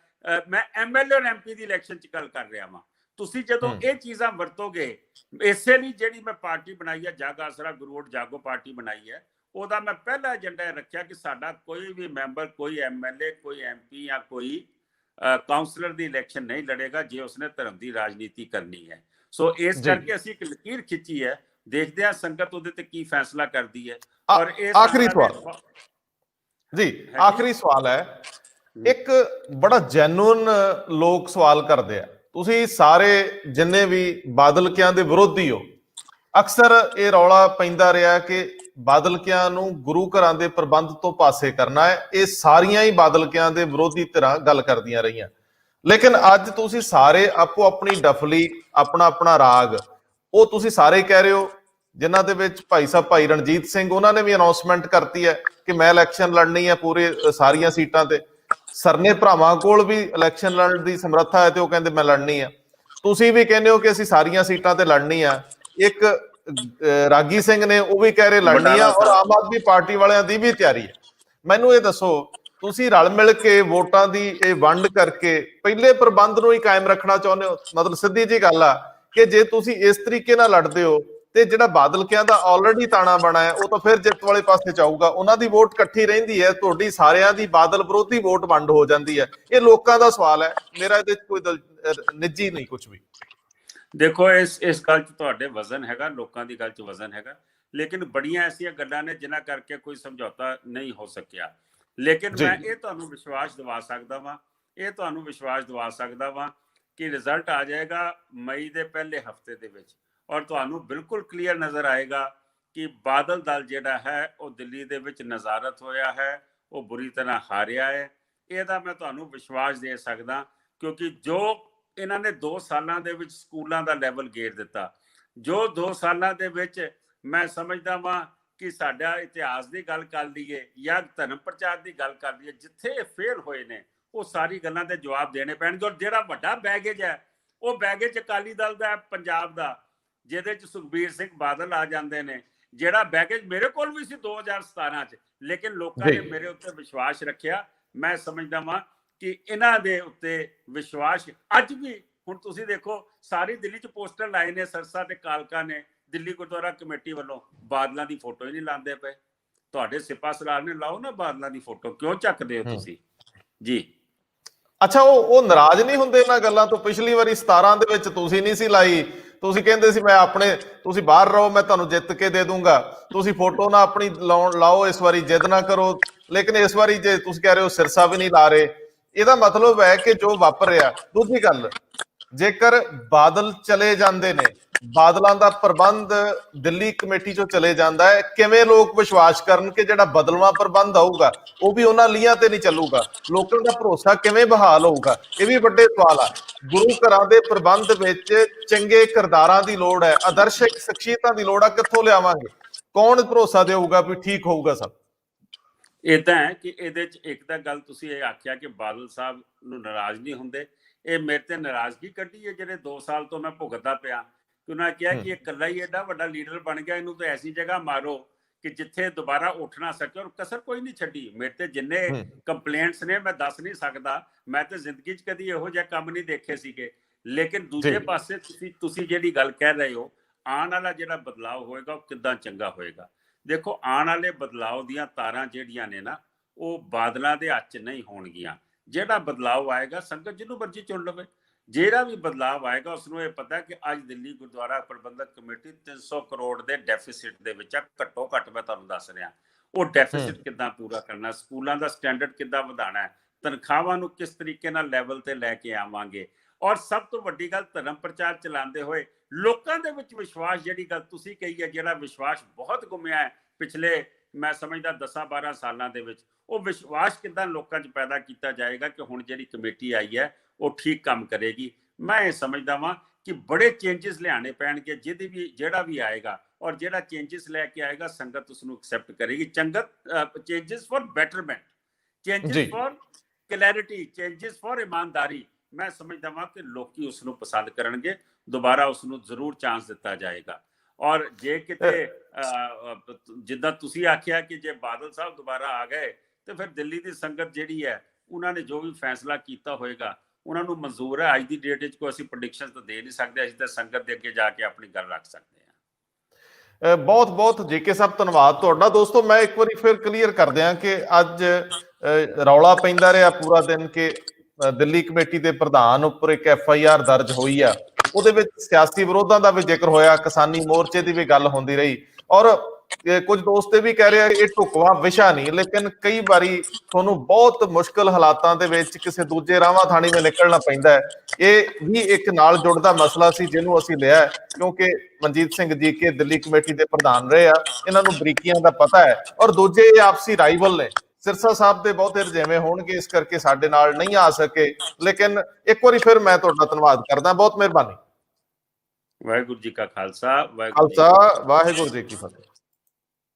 ਮੈਂ MLA ਔਰ MP ਦੀ ਇਲੈਕਸ਼ਨ 'ਚ ਗੱਲ ਕਰ ਰਿਹਾ ਵਾਂ। ਤੁਸੀਂ ਜਦੋਂ ਇਹ ਚੀਜ਼ਾਂ ਵਰਤੋਗੇ, ਇਸੇ ਲਈ ਜਿਹੜੀ ਮੈਂ ਪਾਰਟੀ ਬਣਾਈ ਹੈ ਜਗ ਆਸਰਾ ਗੁਰੂ ਜਾਗੋ ਪਾਰਟੀ ਬਣਾਈ ਹੈ, ਉਹਦਾ ਮੈਂ ਪਹਿਲਾ ਏਜੰਡਾ ਰੱਖਿਆ ਕਿ ਸਾਡਾ ਕੋਈ ਵੀ ਮੈਂਬਰ, ਕੋਈ MLA, ਕੋਈ MP ਜਾਂ ਕੋਈ ਕਾਉਂਸਲਰ ਦੀ ਇਲੈਕਸ਼ਨ ਨਹੀਂ ਲੜੇਗਾ ਜੇ ਉਸਨੇ ਧਰਮ ਦੀ ਰਾਜਨੀਤੀ ਕਰਨੀ ਹੈ। ਸੋ ਇਸ ਕਰਕੇ ਅਸੀਂ ਇੱਕ ਲਕੀਰ ਖਿੱਚੀ ਹੈ। ਦੇਖਦੇ ਹਾਂ ਸੰਗਤ ਉਹਦੇ ਤੇ ਕੀ ਫੈਸਲਾ ਕਰਦੀ ਹੈ। ਔਰ ਇਹ ਆਖਰੀ ਸਵਾਲ ਜੀ, ਆਖਰੀ ਸਵਾਲ ਹੈ। ਇੱਕ ਬੜਾ ਜੈਨੂਇਨ ਲੋਕ ਸਵਾਲ ਕਰਦੇ ਆ, ਤੁਸੀਂ ਸਾਰੇ ਜਿੰਨੇ ਵੀ ਬਾਦਲਕਿਆਂ ਦੇ ਵਿਰੋਧੀ ਹੋ, ਅਕਸਰ ਇਹ ਰੌਲਾ ਪੈਂਦਾ ਰਿਹਾ ਕਿ ਬਾਦਲਕਿਆਂ ਨੂੰ ਗੁਰੂ ਘਰਾਂ ਦੇ ਪ੍ਰਬੰਧ ਤੋਂ ਪਾਸੇ ਕਰਨਾ ਹੈ। ਇਹ ਸਾਰੀਆਂ ਹੀ ਬਾਦਲਕਿਆਂ ਦੇ ਵਿਰੋਧੀ ਧਿਰਾਂ ਗੱਲ ਕਰਦੀਆਂ ਰਹੀਆਂ, ਲੇਕਿਨ ਅੱਜ ਤੁਸੀਂ ਸਾਰੇ ਆਪੋ ਆਪਣੀ ਡਫਲੀ, ਆਪਣਾ ਆਪਣਾ ਰਾਗ, ਉਹ ਤੁਸੀਂ ਸਾਰੇ ਕਹਿ ਰਹੇ ਹੋ, ਜਿਨ੍ਹਾਂ ਦੇ ਵਿੱਚ ਭਾਈ ਸਾਹਿਬ ਭਾਈ ਰਣਜੀਤ ਸਿੰਘ, ਉਹਨਾਂ ਨੇ ਵੀ ਅਨਾਉਂਸਮੈਂਟ ਕਰਤੀ ਹੈ ਕਿ ਮੈਂ ਇਲੈਕਸ਼ਨ ਲੜਨੀ ਹੈ ਪੂਰੇ ਸਾਰੀਆਂ ਸੀਟਾਂ ਤੇ। ਸਰਨੇ ਭਰਾਵਾਂ ਕੋਲ ਵੀ ਇਲੈਕਸ਼ਨ ਲੜਨ ਦੀ ਸਮਰੱਥਾ ਹੈ ਤੇ ਉਹ ਕਹਿੰਦੇ ਮੈਂ ਲੜਨੀ ਆ। ਤੁਸੀਂ ਵੀ ਕਹਿੰਦੇ ਹੋ ਕਿ ਅਸੀਂ ਸਾਰੀਆਂ ਸੀਟਾਂ ਤੇ ਲੜਨੀ ਆ। ਇੱਕ ਰਾਗੀ ਸਿੰਘ ਨੇ, ਉਹ ਵੀ ਕਹਿ ਰਹੇ ਲੜਨੀ ਆ, ਔਰ ਆਮ ਆਦਮੀ ਪਾਰਟੀ ਵਾਲਿਆਂ ਦੀ ਵੀ ਤਿਆਰੀ ਹੈ। ਮੈਨੂੰ ਇਹ ਦੱਸੋ, ਤੁਸੀਂ ਰਲ ਮਿਲ ਕੇ ਵੋਟਾਂ ਦੀ ਇਹ ਵੰਡ ਕਰਕੇ ਪਹਿਲੇ ਪ੍ਰਬੰਧ ਨੂੰ ਹੀ ਕਾਇਮ ਰੱਖਣਾ ਚਾਹੁੰਦੇ ਹੋ? ਮਤਲਬ ਸਿੱਧੀ ਜੀ ਗੱਲ ਆ ਕਿ ਜੇ ਤੁਸੀਂ ਇਸ ਤਰੀਕੇ ਨਾਲ ਲੜਦੇ ਹੋ ਤੇ ਜਿਹੜਾ ਬਾਦਲਕਿਆਂ ਦਾ ਆਲਰੇਡੀ ਤਾਣਾ ਬਣਾ ਹੈ ਉਹ ਤਾਂ ਫਿਰ ਜਿੱਤ ਵਾਲੇ ਪਾਸੇ ਜਾਊਗਾ। ਉਹਨਾਂ ਦੀ ਵੋਟ ਇਕੱਠੀ ਰਹਿੰਦੀ ਹੈ, ਤੁਹਾਡੀ ਸਾਰਿਆਂ ਦੀ ਬਾਦਲ ਵਿਰੋਧੀ ਵੋਟ ਵੰਡ ਹੋ ਜਾਂਦੀ ਹੈ। ਇਹ ਲੋਕਾਂ ਦਾ ਸਵਾਲ ਹੈ, ਮੇਰਾ ਇਹਦੇ ਵਿੱਚ ਕੋਈ ਨਿੱਜੀ ਨਹੀਂ ਕੁਝ ਵੀ। ਦੇਖੋ, ਇਸ ਗੱਲ 'ਚ ਤੁਹਾਡੇ ਵਜ਼ਨ ਹੈਗਾ, ਲੋਕਾਂ ਦੀ ਗੱਲ 'ਚ ਵਜ਼ਨ ਹੈਗਾ, ਲੇਕਿਨ ਬੜੀਆਂ ਐਸੀਆਂ ਗੱਲਾਂ ਨੇ ਜਿਨ੍ਹਾਂ ਕਰਕੇ ਕੋਈ ਸਮਝੌਤਾ ਨਹੀਂ ਹੋ ਸਕਿਆ। ਲੇਕਿਨ ਮੈਂ ਇਹ ਤੁਹਾਨੂੰ ਵਿਸ਼ਵਾਸ ਦਿਵਾ ਸਕਦਾ ਵਾਂ ਕਿ ਰਿਜ਼ਲਟ ਆ ਜਾਏਗਾ ਮਈ ਦੇ ਪਹਿਲੇ ਹਫਤੇ ਦੇ ਵਿੱਚ, ਔਰ ਤੁਹਾਨੂੰ ਬਿਲਕੁਲ ਕਲੀਅਰ ਨਜ਼ਰ ਆਏਗਾ ਕਿ ਬਾਦਲ ਦਲ ਜਿਹੜਾ ਹੈ ਉਹ ਦਿੱਲੀ ਦੇ ਵਿੱਚ ਨਜ਼ਾਰਤ ਹੋਇਆ ਹੈ, ਉਹ ਬੁਰੀ ਤਰ੍ਹਾਂ ਹਾਰਿਆ ਹੈ। ਇਹਦਾ ਮੈਂ ਤੁਹਾਨੂੰ ਵਿਸ਼ਵਾਸ ਦੇ ਸਕਦਾ, ਕਿਉਂਕਿ ਜੋ ਇਹਨਾਂ ਨੇ 2 ਸਾਲਾਂ ਦੇ ਵਿੱਚ ਸਕੂਲਾਂ ਦਾ ਲੈਵਲ ਗੇਰ ਦਿੱਤਾ, ਜੋ 2 ਸਾਲਾਂ ਦੇ ਵਿੱਚ ਮੈਂ ਸਮਝਦਾ ਵਾਂ ਕਿ ਸਾਡਾ ਇਤਿਹਾਸ ਦੀ ਗੱਲ ਕਰ ਲਈਏ ਜਾਂ ਧਰਮ ਪ੍ਰਚਾਰ ਦੀ ਗੱਲ ਕਰ ਲਈਏ, ਜਿੱਥੇ ਫੇਲ ਹੋਏ ਨੇ ਉਹ ਸਾਰੀ ਗੱਲਾਂ ਦੇ ਜਵਾਬ ਦੇਣੇ ਪੈਣਗੇ। ਔਰ ਜਿਹੜਾ ਵੱਡਾ ਬੈਗੇਜ ਹੈ ਉਹ ਬੈਗੇਜ ਅਕਾਲੀ ਦਲ ਦਾ, ਪੰਜਾਬ ਦਾ, ਜਿਹਦੇ 'ਚ ਸੁਖਬੀਰ ਸਿੰਘ ਬਾਦਲ ਆ ਜਾਂਦੇ ਨੇ। ਜਿਹੜਾ ਬੈਗੇਜ ਮੇਰੇ ਕੋਲ ਵੀ ਸੀ 2017 'ਚ, ਲੇਕਿਨ ਲੋਕਾਂ ਨੇ ਮੇਰੇ ਉੱਤੇ ਵਿਸ਼ਵਾਸ ਰੱਖਿਆ। ਮੈਂ ਸਮਝਦਾ ਵਾਂ ਕਿ ਇਹਨਾਂ ਦੇ ਉੱਤੇ ਵਿਸ਼ਵਾਸ ਅੱਜ ਵੀ, ਹੁਣ ਤੁਸੀਂ ਦੇਖੋ ਸਾਰੀ ਦਿੱਲੀ 'ਚ ਪੋਸਟਰ ਲਾਏ ਨੇ ਸਰਸਾ ਤੇ ਕਾਲਕਾ ਨੇ, ਦਿੱਲੀ ਗੁਰਦੁਆਰਾ ਕਮੇਟੀ ਵੱਲੋਂ ਬਾਦਲਾਂ ਦੀ ਫੋਟੋ ਹੀ ਨਹੀਂ ਲਾਉਂਦੇ ਪਏ। ਤੁਹਾਡੇ ਸਿਪਾ ਸਲਾਰ ਨੇ ਲਾਓ ਨਾ ਬਾਦਲਾਂ ਦੀ ਫੋਟੋ, ਕਿਉਂ ਚੱਕਦੇ ਹੋ ਤੁਸੀਂ ਜੀ? ਅੱਛਾ, ਉਹ ਨਾਰਾਜ਼ ਨਹੀਂ ਹੁੰਦੇ ਇਹਨਾਂ ਗੱਲਾਂ ਤੋਂ? ਪਿਛਲੀ ਵਾਰੀ 17 ਦੇ ਵਿੱਚ ਤੁਸੀਂ ਨਹੀਂ ਸੀ ਲਾਈ, ਤੁਸੀਂ ਕਹਿੰਦੇ ਸੀ ਮੈਂ ਆਪਣੇ, ਤੁਸੀਂ ਬਾਹਰ ਰਹੋ ਮੈਂ ਤੁਹਾਨੂੰ ਜਿੱਤ ਕੇ ਦੇ ਦੂੰਗਾ, ਤੁਸੀਂ ਫੋਟੋ ਨਾ ਆਪਣੀ ਲਾਓ, ਇਸ ਵਾਰੀ ਜਿੱਦ ਨਾ ਕਰੋ। ਲੇਕਿਨ ਇਸ ਵਾਰੀ ਜੇ ਤੁਸੀਂ ਕਹਿ ਰਹੇ ਹੋ ਸਿਰਸਾ ਵੀ ਨਹੀਂ ਲਾ ਰਹੇ, ਇਹਦਾ ਮਤਲਬ ਹੈ ਕਿ ਜੋ ਵਾਪਰ ਰਿਹਾ। ਦੂਜੀ ਗੱਲ, ਜੇਕਰ ਬਾਦਲ ਚਲੇ ਜਾਂਦੇ ਨੇ, ਬਾਦਲਾਂ ਦਾ ਪ੍ਰਬੰਧ ਦਿੱਲੀ ਕਮੇਟੀ ਚੋਂ ਚਲੇ ਜਾਂਦਾ ਹੈ, ਕਿਵੇਂ ਲੋਕ ਵਿਸ਼ਵਾਸ ਕਰਨ ਕਿ ਜਿਹੜਾ ਬਦਲਵਾਂ ਪ੍ਰਬੰਧ ਆਊਗਾ ਉਹ ਵੀ ਉਹਨਾਂ ਲੀਹਾਂ ਤੇ ਨਹੀਂ ਚੱਲੂਗਾ? ਲੋਕਾਂ ਦਾ ਭਰੋਸਾ ਕਿਵੇਂ ਬਹਾਲ ਹੋਊਗਾ? ਇਹ ਵੀ ਵੱਡੇ ਸਵਾਲ ਆ। ਗੁਰੂ ਘਰਾਂ ਦੇ ਪ੍ਰਬੰਧ ਵਿੱਚ ਚੰਗੇ ਕਿਰਦਾਰਾਂ ਦੀ ਲੋੜ ਹੈ, ਆਦਰਸ਼ਕ ਸ਼ਖਸੀਅਤਾਂ ਦੀ ਲੋੜ ਆ, ਕਿੱਥੋਂ ਲਿਆਵਾਂਗੇ? ਕੌਣ ਭਰੋਸਾ ਦੇਊਗਾ ਵੀ ਠੀਕ ਹੋਊਗਾ ਸਭ? ਇਦਾਂ ਹੈ ਕਿ ਇਹਦੇ ਚ ਇੱਕ ਤਾਂ ਗੱਲ ਤੁਸੀਂ ਇਹ ਆਖਿਆ ਕਿ ਬਾਦਲ ਸਾਹਿਬ ਨੂੰ ਨਾਰਾਜ਼ ਨਹੀਂ ਹੁੰਦੇ, ਇਹ ਮੇਰੇ ਤੇ ਨਾਰਾਜ਼ਗੀ ਕੱਢੀ ਹੈ ਜਿਹੜੇ 2 ਸਾਲ ਤੋਂ ਮੈਂ ਭੁਗਤਦਾ ਪਿਆ, ਕਿ ਉਹਨਾਂ ਕਿਹਾ ਕਿ ਇਹ ਇਕੱਲਾ ਹੀ ਐਡਾ ਵੱਡਾ ਲੀਡਰ ਬਣ ਗਿਆ, ਇਹਨੂੰ ਤਾਂ ਐਸੀ ਜਗ੍ਹਾ ਮਾਰੋ ਕਿ ਜਿੱਥੇ ਦੁਬਾਰਾ ਉੱਠ ਨਾ ਸਕੇ, ਔਰ ਕਸਰ ਕੋਈ ਨਹੀਂ ਛੱਡੀ। ਮੇਰੇ ਤੇ ਜਿੰਨੇ ਕੰਪਲੇਂਟਸ ਨੇ ਮੈਂ ਦੱਸ ਨਹੀਂ ਸਕਦਾ, ਮੈਂ ਤੇ ਜ਼ਿੰਦਗੀ 'ਚ ਕਦੀ ਇਹੋ ਜਿਹਾ ਕੰਮ ਨਹੀਂ ਦੇਖੇ ਸੀਗੇ। ਲੇਕਿਨ ਦੂਜੇ ਪਾਸੇ ਤੁਸੀਂ ਜਿਹੜੀ ਗੱਲ ਕਹਿ ਰਹੇ ਹੋ, ਆਉਣ ਵਾਲਾ ਜਿਹੜਾ ਬਦਲਾਅ ਹੋਏਗਾ ਉਹ ਕਿੱਦਾਂ ਚੰਗਾ ਹੋਏਗਾ। ਦੇਖੋ, ਆਉਣ ਵਾਲੇ ਬਦਲਾਅ ਦੀਆਂ ਤਾਰਾਂ ਜਿਹੜੀਆਂ ਨੇ ਨਾ, ਉਹ ਬਾਦਲਾਂ ਦੇ ਹੱਥ 'ਚ ਨਹੀਂ ਹੋਣਗੀਆਂ। ਜਿਹੜਾ ਬਦਲਾਅ ਆਏਗਾ, ਸੰਗਤ ਜਿਹਨੂੰ ਮਰਜ਼ੀ ਚੁਣ ਲਵੇ, ਜਿਹੜਾ ਵੀ ਬਦਲਾਅ ਆਏਗਾ ਉਸਨੂੰ ਇਹ ਪਤਾ ਕਿ ਅੱਜ ਦਿੱਲੀ ਗੁਰਦੁਆਰਾ ਪ੍ਰਬੰਧਕ ਕਮੇਟੀ 300 ਕਰੋੜ ਦੇ ਡੈਫਿਸਿਟ ਦੇ ਵਿੱਚ ਆ, ਘੱਟੋ ਘੱਟ ਮੈਂ ਤੁਹਾਨੂੰ ਦੱਸ ਰਿਹਾ। ਉਹ ਡੈਫਿਸਿਟ ਕਿੱਦਾਂ ਪੂਰਾ ਕਰਨਾ, ਸਕੂਲਾਂ ਦਾ ਸਟੈਂਡਰਡ ਕਿੱਦਾਂ ਵਧਾਉਣਾ ਹੈ, ਤਨਖਾਹਾਂ ਨੂੰ ਕਿਸ ਤਰੀਕੇ ਨਾਲ ਲੈਵਲ ਤੇ ਲੈ ਕੇ ਆਵਾਂਗੇ, ਔਰ ਸਭ ਤੋਂ ਵੱਡੀ ਗੱਲ, ਧਰਮ ਪ੍ਰਚਾਰ ਚਲਾਉਂਦੇ ਹੋਏ ਲੋਕਾਂ ਦੇ ਵਿੱਚ ਵਿਸ਼ਵਾਸ, ਜਿਹੜੀ ਗੱਲ ਤੁਸੀਂ ਕਹੀ ਹੈ, ਜਿਹੜਾ ਵਿਸ਼ਵਾਸ ਬਹੁਤ ਗੁੰਮਿਆ ਹੈ ਪਿਛਲੇ, ਮੈਂ ਸਮਝਦਾ 10-12 ਸਾਲਾਂ ਦੇ ਵਿੱਚ, ਉਹ ਵਿਸ਼ਵਾਸ ਕਿੱਦਾਂ ਲੋਕਾਂ 'ਚ ਪੈਦਾ ਕੀਤਾ ਜਾਏਗਾ ਕਿ ਹੁਣ ਜਿਹੜੀ ਕਮੇਟੀ ਆਈ ਹੈ ਉਹ ਠੀਕ ਕੰਮ ਕਰੇਗੀ। ਮੈਂ ਇਹ ਸਮਝਦਾ ਵਾਂ ਕਿ ਬੜੇ ਚੇਂਜਸ ਲਿਆਣੇ ਪੈਣਗੇ, ਜਿਹੜਾ ਵੀ ਆਏਗਾ, ਔਰ ਜਿਹੜਾ ਚੇਂਜਸ ਲੈ ਕੇ ਆਏਗਾ ਸੰਗਤ ਉਸ ਨੂੰ ਐਕਸੈਪਟ ਕਰੇਗੀ। Changes for betterment, changes for clarity, changes for ਇਮਾਨਦਾਰੀ। ਮੈਂ ਸਮਝਦਾ ਵਾਂ ਕਿ ਲੋਕੀ ਉਸ ਨੂੰ ਪਸੰਦ ਕਰਨਗੇ, ਦੁਬਾਰਾ ਉਸ ਨੂੰ ਜ਼ਰੂਰ ਚਾਂਸ ਦਿੱਤਾ ਜਾਏਗਾ। ਔਰ ਜੇ ਕਿਤੇ ਜਿੱਦਾਂ ਤੁਸੀਂ ਆਖਿਆ ਕਿ ਜੇ ਬਾਦਲ ਸਾਹਿਬ ਦੁਬਾਰਾ ਆ ਗਏ ਤੇ ਫਿਰ ਦਿੱਲੀ ਦੀ ਸੰਗਤ ਜਿਹੜੀ ਹੈ, ਉਹਨਾਂ ਨੇ ਜੋ ਵੀ ਫੈਸਲਾ ਕੀਤਾ ਹੋਏਗਾ ਉਹਨਾਂ ਨੂੰ ਮਨਜ਼ੂਰ ਹੈ। ਅੱਜ ਦੀ ਡੇਟ ਵਿੱਚ ਕੋਈ ਅਸੀਂ ਪ੍ਰੈਡਿਕਸ਼ਨਸ ਤਾਂ ਦੇ ਨਹੀਂ ਸਕਦੇ, ਅਸੀਂ ਤਾਂ ਸੰਗਤ ਦੇ ਅੱਗੇ ਜਾ ਕੇ ਆਪਣੀ ਗੱਲ ਰੱਖ ਸਕਦੇ ਹਾਂ। ਬਹੁਤ ਬਹੁਤ ਜੀਕੇ ਸਾਹਿਬ, ਧੰਨਵਾਦ ਤੁਹਾਡਾ। ਦੋਸਤੋ, ਮੈਂ ਇੱਕ ਵਾਰੀ ਫਿਰ ਕਲੀਅਰ ਕਰ ਦਿਆਂ ਕਿ ਅੱਜ ਰੌਲਾ ਪੈਂਦਾ ਰਿਹਾ ਪੂਰਾ ਦਿਨ ਕਿ ਦਿੱਲੀ ਕਮੇਟੀ ਦੇ ਪ੍ਰਧਾਨ ਉੱਪਰ ਇੱਕ FIR ਦਰਜ ਹੋਈ ਆ, ਉਹਦੇ ਵਿੱਚ ਸਿਆਸੀ ਵਿਰੋਧਾਂ ਦਾ ਵੀ ਜ਼ਿਕਰ ਹੋਇਆ, ਕਿਸਾਨੀ ਮੋਰਚੇ ਦੀ ਵੀ ਗੱਲ ਹੁੰਦੀ ਰਹੀ, ਔਰ ਕੁਝ ਦੋਸਤ ਇਹ ਵੀ ਕਹਿ ਰਹੇ ਆ ਇਹ ਢੁਕਵਾਂ ਵਿਸ਼ਾ ਨਹੀਂ, ਲੇਕਿਨ ਕਈ ਵਾਰੀ ਤੁਹਾਨੂੰ ਬਹੁਤ ਮੁਸ਼ਕਲ ਹਾਲਾਤਾਂ ਦੇ ਵਿੱਚ ਕਿਸੇ ਦੂਜੇ ਰਾਹਾਂ ਥਾਣੀ ਵਿੱਚ ਨਿਕਲਣਾ ਪੈਂਦਾ ਹੈ। ਇਹ ਵੀ ਇੱਕ ਨਾਲ ਜੁੜਦਾ ਮਸਲਾ ਸੀ ਜਿਹਨੂੰ ਅਸੀਂ ਲਿਆ, ਕਿਉਂਕਿ ਮਨਜੀਤ ਸਿੰਘ ਜੀਕੇ ਦਿੱਲੀ ਕਮੇਟੀ ਦੇ ਪ੍ਰਧਾਨ ਰਹੇ ਆ, ਇਹਨਾਂ ਨੂੰ ਬਰੀਕੀਆਂ ਦਾ ਪਤਾ ਹੈ, ਔਰ ਦੂਜੇ ਇਹ ਆਪਸੀ ਰਾਈਵਲ ਨੇ। ਸਿਰਸਾ ਸਾਹਿਬ ਦੇ ਬਹੁਤੇ ਰਜੇਵੇਂ ਹੋਣਗੇ, ਇਸ ਕਰਕੇ ਸਾਡੇ ਨਾਲ ਨਹੀਂ ਆ ਸਕੇ। ਲੇਕਿਨ ਇੱਕ ਵਾਰੀ ਫਿਰ ਮੈਂ ਤੁਹਾਡਾ ਧੰਨਵਾਦ ਕਰਦਾ, ਬਹੁਤ ਮਿਹਰਬਾਨੀ। ਵਾਹਿਗੁਰੂ ਜੀ ਕਾ ਖਾਲਸਾ, ਵਾਹਿਗੁਰੂ ਜੀ ਕੀ ਫਤਿਹ।